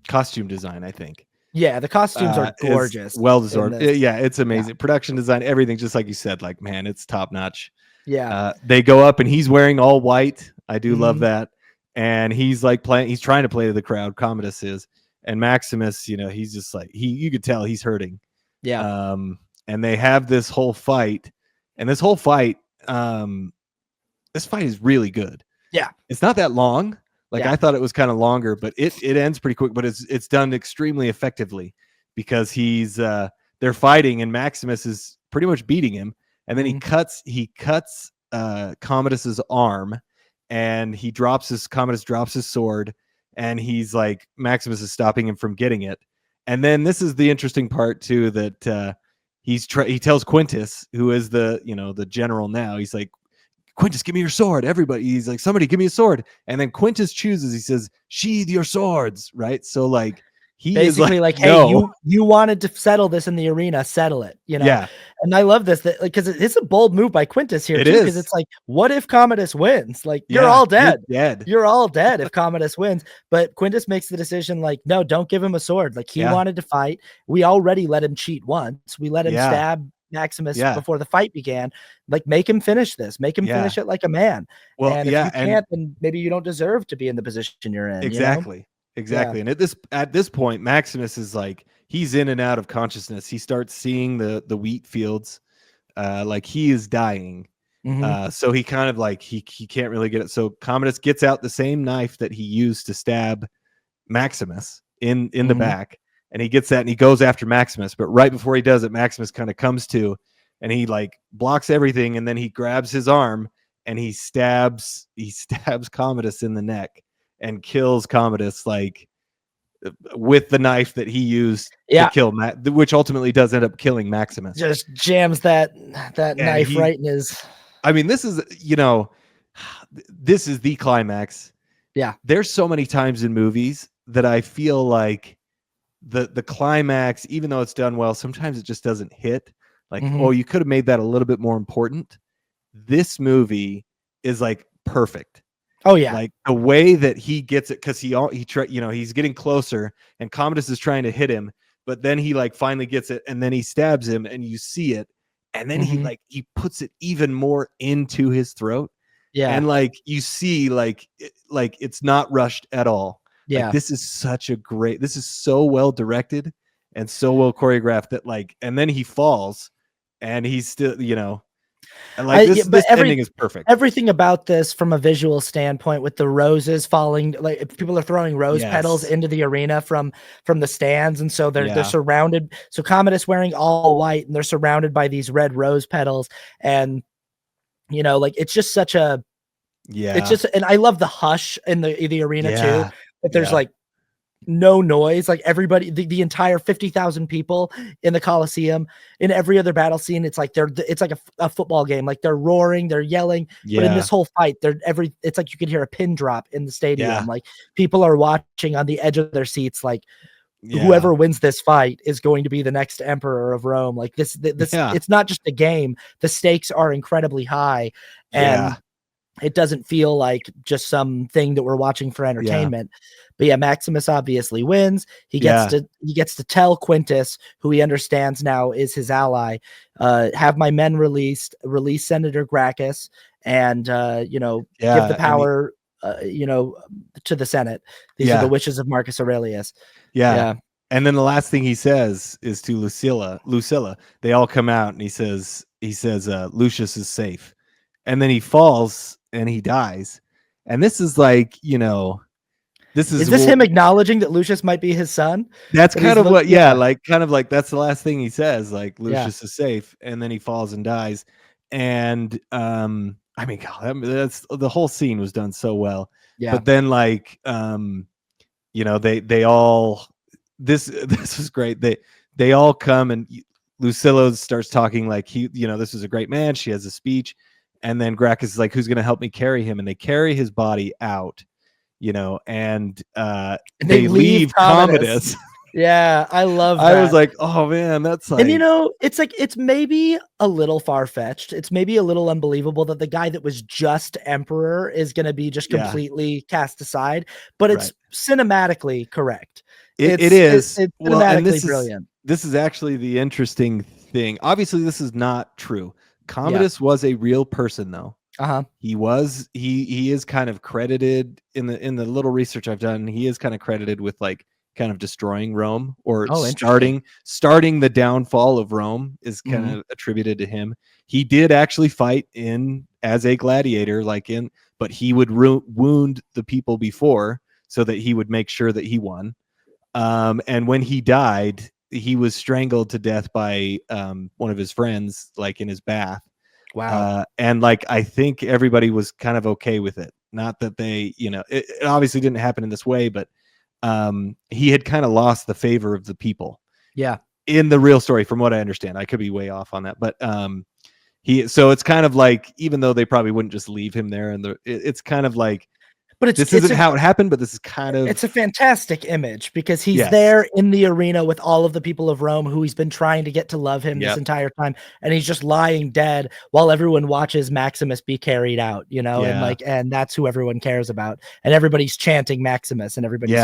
B: costume design, I think.
A: Yeah, the costumes are gorgeous.
B: Well deserved. Yeah, it's amazing. Production design, everything, just like you said, like, man, it's top notch.
A: Yeah.
B: They go up and he's wearing all white. I do love that. And he's like he's trying to play to the crowd, Commodus is. And Maximus, you know, he's just like, you could tell he's hurting.
A: Yeah.
B: And they have this whole fight, and this fight is really good.
A: Yeah.
B: It's not that long. Like I thought it was kind of longer, but it ends pretty quick, but it's done extremely effectively, because they're fighting and Maximus is pretty much beating him. And then he cuts Commodus's arm, and Commodus drops his sword, and he's like, Maximus is stopping him from getting it. And then this is the interesting part too, that he tells Quintus, who is the general now, he's like, Quintus, give me your sword. Everybody, he's like, somebody give me a sword. And then Quintus chooses, he says, sheathe your swords, right? So like, he
A: basically
B: is
A: like, hey, you wanted to settle this in the arena, settle it, you know?
B: Yeah.
A: And I love this, because it's a bold move by Quintus here, too, because it's like, what if Commodus wins? Like, you're all dead. You're all dead if Commodus wins. But Quintus makes the decision, like, no, don't give him a sword. Like, he wanted to fight. We already let him cheat once. We let him stab Maximus before the fight began. Like, make him finish this. Make him finish it like a man. Well, and if you can't, then maybe you don't deserve to be in the position you're in.
B: Exactly. You know? Exactly. And at this point, Maximus is like, he's in and out of consciousness. He starts seeing the wheat fields, like he is dying. So he kind of like, he can't really get it. So Commodus gets out the same knife that he used to stab Maximus in the back, and he gets that and he goes after Maximus. But right before he does it, Maximus kind of comes to, and he like blocks everything, and then he grabs his arm and he stabs Commodus in the neck and kills Commodus, like, with the knife that he used to kill which ultimately does end up killing Maximus.
A: Just jams that knife right in his.
B: I mean, this is the climax.
A: Yeah.
B: There's so many times in movies that I feel like the climax, even though it's done well, sometimes it just doesn't hit. Like, oh, you could have made that a little bit more important. This movie is like perfect.
A: Oh yeah,
B: like the way that he gets it, because he's getting closer, and Commodus is trying to hit him, but then he like finally gets it, and then he stabs him, and you see it, and then he puts it even more into his throat. Yeah, and like you see, like it's not rushed at all. Yeah, like, this is so well directed and so well choreographed that like, and then he falls, and he's still, and like this ending is perfect.
A: Everything about this, from a visual standpoint, with the roses falling, like people are throwing rose petals into the arena from the stands, and so they're surrounded. So Commodus wearing all white, and they're surrounded by these red rose petals, and like it's just such a it's just, and I love the hush in the arena too. That there's like no noise. Like everybody, the entire 50,000 people in the Colosseum, in every other battle scene, it's like it's like a football game. Like they're roaring, they're yelling. But in this whole fight, it's like you could hear a pin drop in the stadium. Like people are watching on the edge of their seats. Like whoever wins this fight is going to be the next emperor of Rome. Like this, it's not just a game. The stakes are incredibly high, and it doesn't feel like just something that we're watching for entertainment. But yeah, Maximus obviously wins. He gets to tell Quintus, who he understands now is his ally, have my men release Senator Gracchus, and give the power to the Senate. These are the wishes of Marcus Aurelius.
B: Yeah. And then the last thing he says is to Lucilla. They all come out and he says, Lucius is safe. And then he falls and he dies. And this is like, is
A: this him acknowledging that Lucius might be his son?
B: That's kind of what, like that's the last thing he says, like Lucius is safe, and then he falls and dies. And I mean, God, that's the whole scene was done so well. Yeah. But then like they all this was great. They all come and Lucilla starts talking like this is a great man. She has a speech. And then Gracchus is like, who's going to help me carry him? And they carry his body out, and they leave Commodus.
A: Yeah, I love that.
B: I was like, oh man, that's like,
A: and it's maybe a little far-fetched. It's maybe a little unbelievable that the guy that was just emperor is going to be just completely cast aside, but it's cinematically correct.
B: It is.
A: It's cinematically brilliant.
B: This is actually the interesting thing. Obviously, this is not true. Commodus was a real person, though. He is kind of credited in the little research I've done. He is kind of credited with like kind of destroying Rome, or starting the downfall of Rome is kind of attributed to him. He did actually fight as a gladiator, but he would wound the people before so that he would make sure that he won. And when he died, he was strangled to death by one of his friends, like in his bath.
A: Wow.
B: And like, I think everybody was kind of okay with it. Not that they, it obviously didn't happen in this way, but he had kind of lost the favor of the people.
A: Yeah.
B: In the real story, from what I understand, I could be way off on that, but so it's kind of like, even though they probably wouldn't just leave him there, and it's kind of like, but this isn't how it happened, but this is kind of...
A: It's a fantastic image because he's there in the arena with all of the people of Rome who he's been trying to get to love him this entire time. And he's just lying dead while everyone watches Maximus be carried out, and that's who everyone cares about. And everybody's chanting Maximus, and everybody's,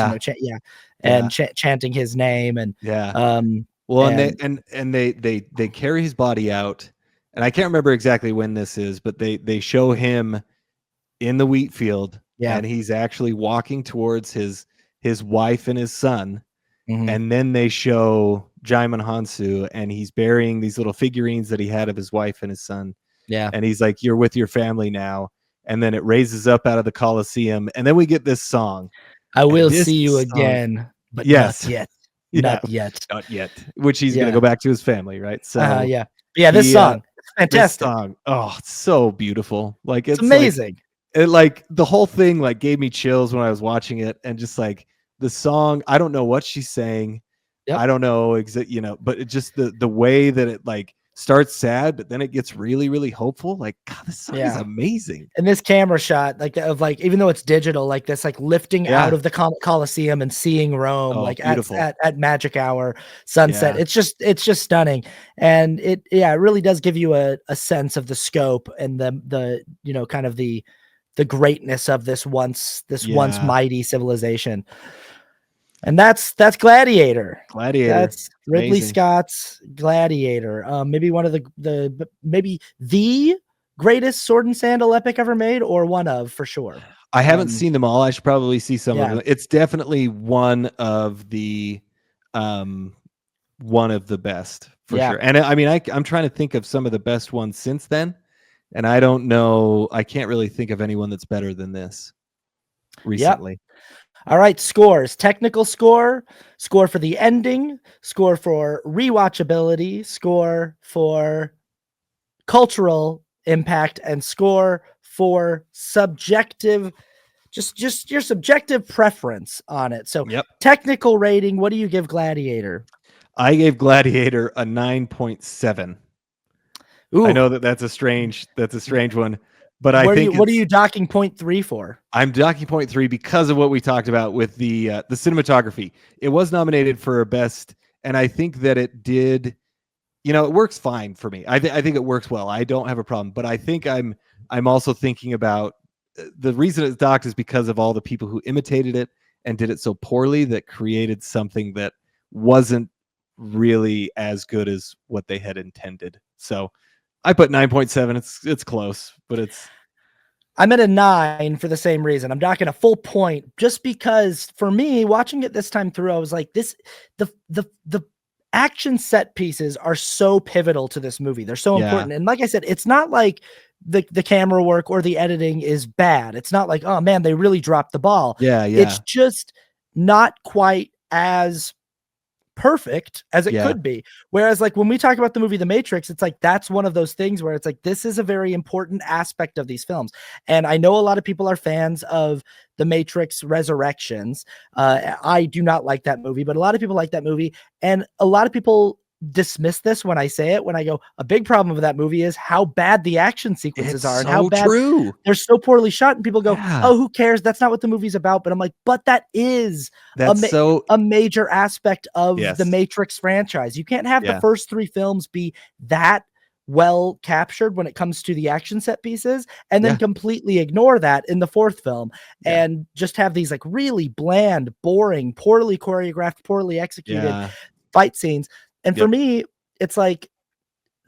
A: chanting his name. And
B: they carry his body out. And I can't remember exactly when this is, but they show him in the wheat field. Yeah. And he's actually walking towards his wife and his son. And then they show Jaimon Hansu, and he's burying these little figurines that he had of his wife and his son.
A: Yeah.
B: And he's like, you're with your family now. And then it raises up out of the Colosseum. And then we get this song.
A: I will see you again, but not yet. Not yet.
B: Not yet. Which he's going to go back to his family, right? So
A: yeah, this song. It's fantastic.
B: This song. Oh, it's so beautiful. Like it's
A: amazing.
B: Like the whole thing like gave me chills when I was watching it, and just like the song, I don't know what she's saying. I don't know but it just the way that it like starts sad, but then it gets really, really hopeful. Like, God, this song is amazing.
A: And this camera shot, even though it's digital, like this, like lifting out of the Colosseum and seeing Rome, at magic hour, sunset. It's just stunning. And it really does give you a sense of the scope and the kind of the greatness of this once mighty civilization. And that's Gladiator. That's Ridley Scott's Gladiator. Maybe one of maybe the greatest sword and sandal epic ever made, or one of, for sure.
B: I haven't seen them all. I should probably see some of them. It's definitely one of the best for sure. And I mean, I'm trying to think of some of the best ones since then. And I don't know. I can't really think of anyone that's better than this recently.
A: Yep. All right. Scores: technical score for the ending, score for rewatchability, score for cultural impact, and score for subjective just your subjective preference on it. So
B: Yep.
A: technical rating, what do you give Gladiator?
B: I gave Gladiator a 9.7. I know that's a strange one, but I think
A: what are you docking 0.3 for?
B: I'm docking 0.3 because of what we talked about with the cinematography. It was nominated for best, and I think that it did. It works fine for me. I think it works well. I don't have a problem, but I think I'm also thinking about the reason it's docked is because of all the people who imitated it and did it so poorly that created something that wasn't really as good as what they had intended. So I put 9.7. It's close, but
A: I'm at a 9 for the same reason. I'm docking a full point just because for me, watching it this time through, I was like, the action set pieces are so pivotal to this movie. They're so important. And like I said, it's not like the camera work or the editing is bad. It's not like, oh man, they really dropped the ball. It's just not quite as perfect as it could be. Whereas like when we talk about the movie The Matrix, it's like that's one of those things where it's like this is a very important aspect of these films. And I know a lot of people are fans of The Matrix Resurrections. I do not like that movie, but a lot of people like that movie, and a lot of people dismiss this when I say it, when I go, a big problem with that movie is how bad the action sequences are and how bad they're so poorly shot. And people go, oh, who cares? That's not what the movie's about. But I'm like, but that is a major aspect of the Matrix franchise. You can't have the first 3 films be that well captured when it comes to the action set pieces and then completely ignore that in the 4th film and just have these like really bland, boring, poorly choreographed, poorly executed fight scenes. And for me, it's like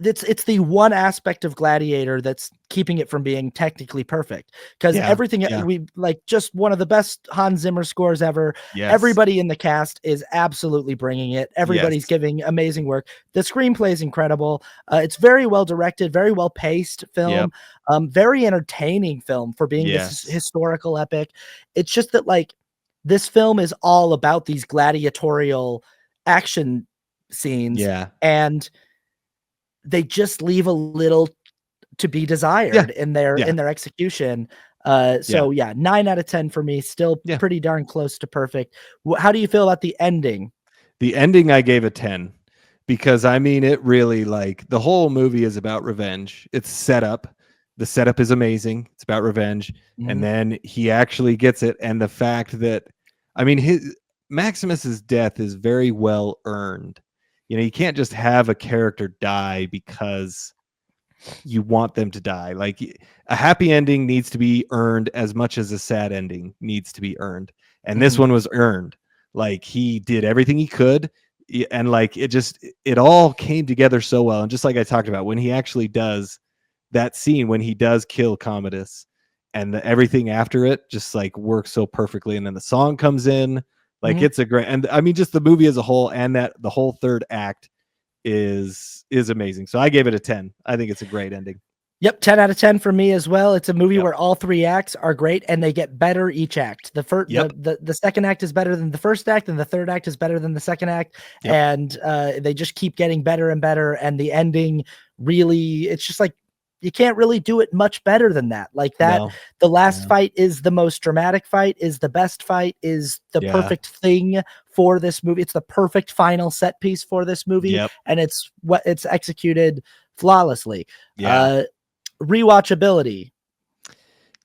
A: it's the one aspect of Gladiator that's keeping it from being technically perfect, because everything we like, just one of the best Hans Zimmer scores ever. Everybody in the cast is absolutely bringing it. Everybody's giving amazing work. The screenplay is incredible. It's very well directed, very well paced film, very entertaining film for being this historical epic. It's just that like this film is all about these gladiatorial action scenes, and they just leave a little to be desired in their execution. So 9 out of 10 for me, still pretty darn close to perfect. How do you feel about the ending?
B: The ending I gave a 10 because I mean it really, like, the whole movie is about revenge. It's set up. The setup is amazing. It's about revenge, and then he actually gets it. And the fact that, I mean, Maximus's death is very well earned. You can't just have a character die because you want them to die. Like, a happy ending needs to be earned as much as a sad ending needs to be earned. And this one was earned. Like, he did everything he could. And like, it all came together so well. And just like I talked about, when he actually does that scene, when he does kill Commodus, and everything after it just like works so perfectly. And then the song comes in. Like, it's a great, and I mean, just the movie as a whole, and that the whole 3rd act is amazing. So I gave it a 10. I think it's a great ending.
A: Yep, 10 out of 10 for me as well. It's a movie where all 3 acts are great and they get better each act. The first, the second act is better than the first act, and the 3rd act is better than the second act, and they just keep getting better and better. And the ending really, it's just like, you can't really do it much better than that. Like that, the last fight is the most dramatic fight, is the best fight, is the perfect thing for this movie. It's the perfect final set piece for this movie, and it's executed flawlessly. Rewatchability.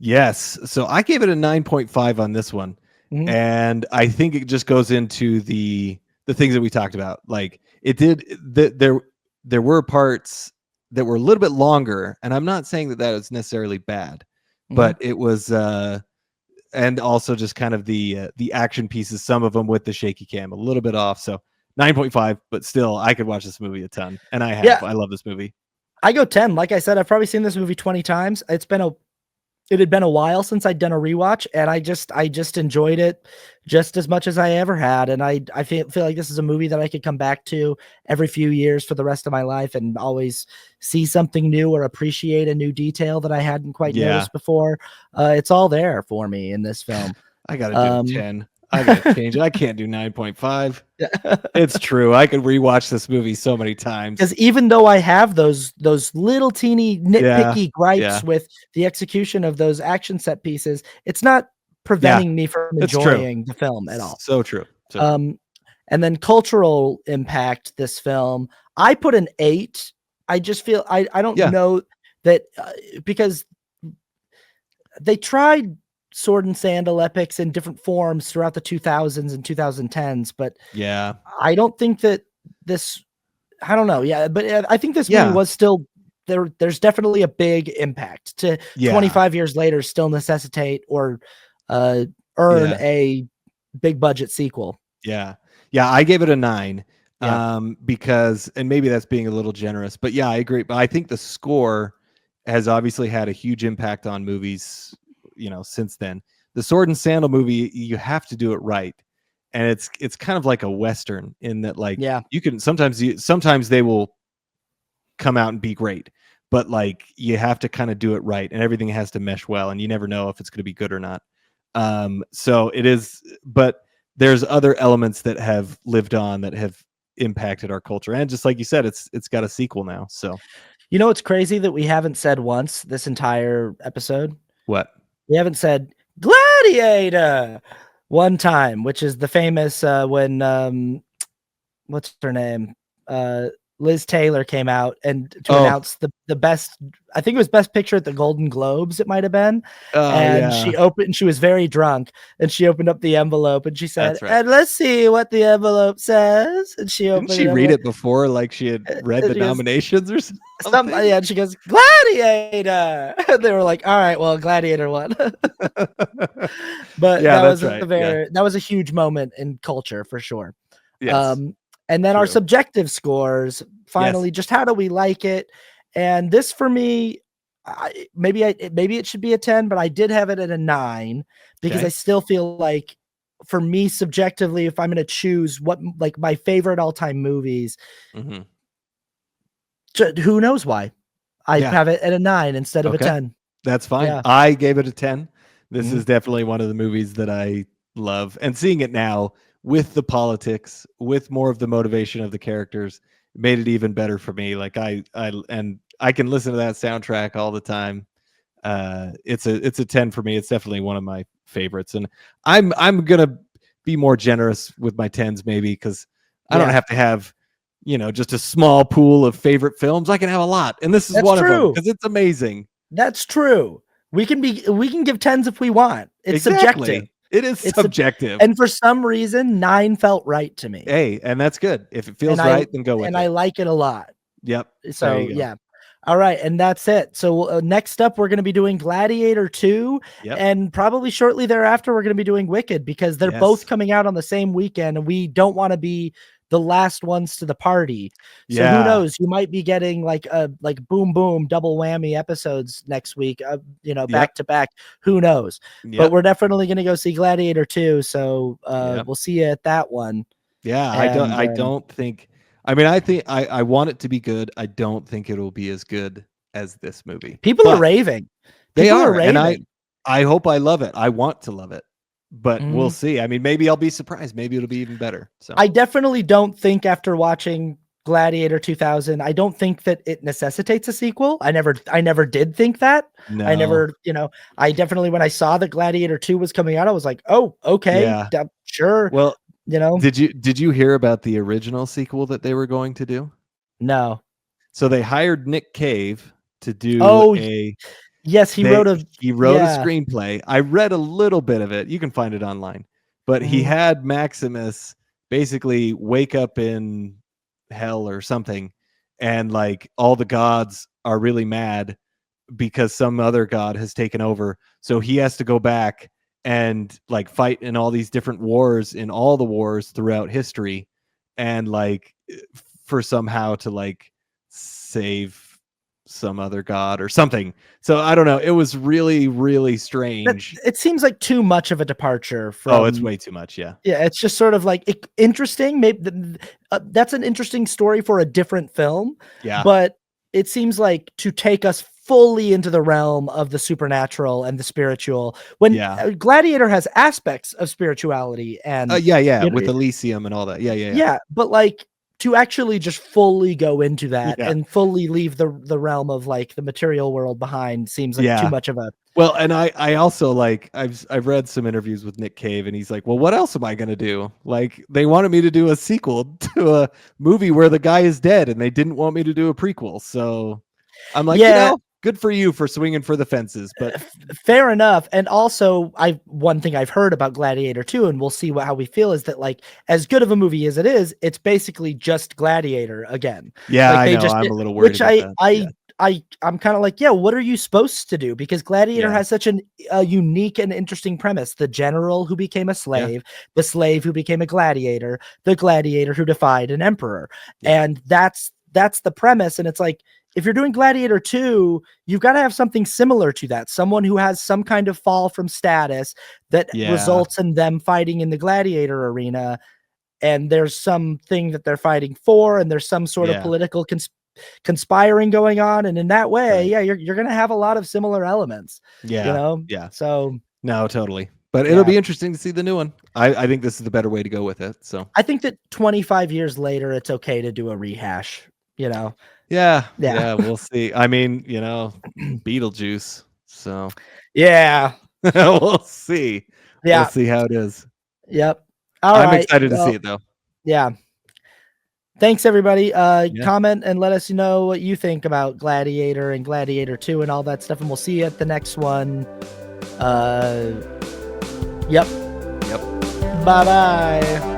B: Yes. So I gave it a 9.5 on this one. And I think it just goes into the things that we talked about. Like, it did, there were parts that were a little bit longer, and I'm not saying that was necessarily bad, but it was and also just kind of the action pieces, some of them with the shaky cam a little bit off. So 9.5, but still I could watch this movie a ton, and I have. I love this movie.
A: I go 10. Like I said, I've probably seen this movie 20 times. It had been a while since I'd done a rewatch, and I just enjoyed it just as much as I ever had. And I feel like this is a movie that I could come back to every few years for the rest of my life and always see something new or appreciate a new detail that I hadn't quite noticed before. It's all there for me in this film.
B: I gotta do 10. I gotta change it. I can't do 9.5. It's true. I could rewatch this movie so many times.
A: Because even though I have those little teeny nitpicky gripes with the execution of those action set pieces, it's not preventing me from enjoying the film at all.
B: So true. So
A: and then cultural impact, this film, I put an 8. I just feel I don't know that because they tried sword and sandal epics in different forms throughout the 2000s and 2010s, but I don't think that this, I don't know. Yeah. But I think this movie was still there. There's definitely a big impact to 25 years later, still necessitate or earn a big budget sequel.
B: Yeah. I gave it a 9 because, and maybe that's being a little generous, but I agree. But I think the score has obviously had a huge impact on movies, since then. The sword and sandal movie, you have to do it right. And it's kind of like a Western in that, like, you can sometimes they will come out and be great, but like you have to kind of do it right and everything has to mesh well and you never know if it's going to be good or not. So it is, but there's other elements that have lived on that have impacted our culture. And just like you said, it's got a sequel now. So,
A: it's crazy that we haven't said once this entire episode.
B: What?
A: We haven't said Gladiator one time, which is the famous when what's her name? Liz Taylor came out and to announce the best, I think it was best picture at the Golden Globes, it might have been. She was very drunk and she opened up the envelope and she said, and let's see what the envelope says. And she opened
B: Didn't she read it before, like she had read the nominations or something?
A: Yeah, and she goes, Gladiator. They were like, all right, well, Gladiator won. But that was a huge moment in culture for sure.
B: Yes.
A: And then our subjective scores, finally, just how do we like it? And this for me, maybe it should be a 10, but I did have it at a 9 because I still feel like, for me subjectively, if I'm going to choose what like my favorite all-time movies, who knows why I have it at a 9 instead of a 10.
B: That's fine. Yeah. I gave it a 10. This is definitely one of the movies that I love, and seeing it now with the politics, with more of the motivation of the characters, made it even better for me. Like I can listen to that soundtrack all the time. It's a 10 for me. It's definitely one of my favorites, and I'm gonna be more generous with my 10s maybe, because I don't have to have just a small pool of favorite films. I can have a lot, and this is one of them because it's amazing.
A: That's true. We can give 10s if we want. It's subjective.
B: It is subjective.
A: And for some reason, 9 felt right to me.
B: Hey, and that's good. If it feels right, then go with it.
A: And I like it a lot.
B: Yep.
A: So, yeah. All right. And that's it. So next up, we're going to be doing Gladiator 2. Yep. And probably shortly thereafter, we're going to be doing Wicked, because they're both coming out on the same weekend. And we don't want to be the last ones to the party. So who knows? You might be getting like boom boom double whammy episodes next week, back to back. Who knows? But we're definitely going to go see Gladiator 2. So we'll see you at that one.
B: Yeah, and, I don't think. I mean, I think I want it to be good. I don't think it'll be as good as this movie.
A: People are raving.
B: They are raving. And I hope I love it. I want to love it. But we'll see. I mean, maybe I'll be surprised. Maybe it'll be even better. So
A: I definitely don't think, after watching Gladiator 2000, I don't think that it necessitates a sequel. I never did think that. No. I never, I definitely, when I saw that Gladiator 2 was coming out, I was like, oh, okay, sure.
B: Well, did you hear about the original sequel that they were going to do?
A: No.
B: So they hired Nick Cave to do
A: Yes, he wrote a
B: screenplay. I read a little bit of it. You can find it online. But he had Maximus basically wake up in hell or something, and like all the gods are really mad because some other god has taken over. So he has to go back and like fight in all these different wars, in all the wars throughout history, and like for somehow to like save some other god or something. So I don't know. It was really, really strange.
A: It seems like too much of a departure from.
B: It's way too much. Yeah.
A: Yeah. It's just sort of like interesting. Maybe that's an interesting story for a different film.
B: Yeah.
A: But it seems like to take us fully into the realm of the supernatural and the spiritual, when Gladiator has aspects of spirituality and
B: with Elysium and all that. Yeah.
A: But like, to actually just fully go into that and fully leave the realm of like the material world behind seems like too much of a
B: Well, and I also like I've read some interviews with Nick Cave, and he's like, well, what else am I gonna do? Like, they wanted me to do a sequel to a movie where the guy is dead, and they didn't want me to do a prequel. So I'm like, good for you for swinging for the fences, but
A: fair enough. And also, one thing I've heard about Gladiator 2, and we'll see how we feel, is that like as good of a movie as it is, it's basically just Gladiator again.
B: Yeah,
A: like,
B: I know. I'm a little worried
A: which
B: about that.
A: I'm kind of like, yeah, what are you supposed to do? Because Gladiator has such a unique and interesting premise. The general who became a slave, the slave who became a gladiator, the gladiator who defied an emperor. And that's the premise. And it's like, if you're doing Gladiator 2, you've got to have something similar to that. Someone who has some kind of fall from status that results in them fighting in the gladiator arena. And there's something that they're fighting for, and there's some sort of political conspiring going on. And in that way, you're going to have a lot of similar elements. So
B: no, totally. But it'll be interesting to see the new one. I think this is the better way to go with it. So
A: I think that 25 years later, it's okay to do a rehash,
B: Yeah, we'll see. I mean, Beetlejuice. So we'll see. We'll see how it is.
A: Yep.
B: I'm excited to see it though.
A: Yeah. Thanks everybody. Comment and let us know what you think about Gladiator and Gladiator 2 and all that stuff. And we'll see you at the next one. Yep.
B: Yep.
A: Bye-bye.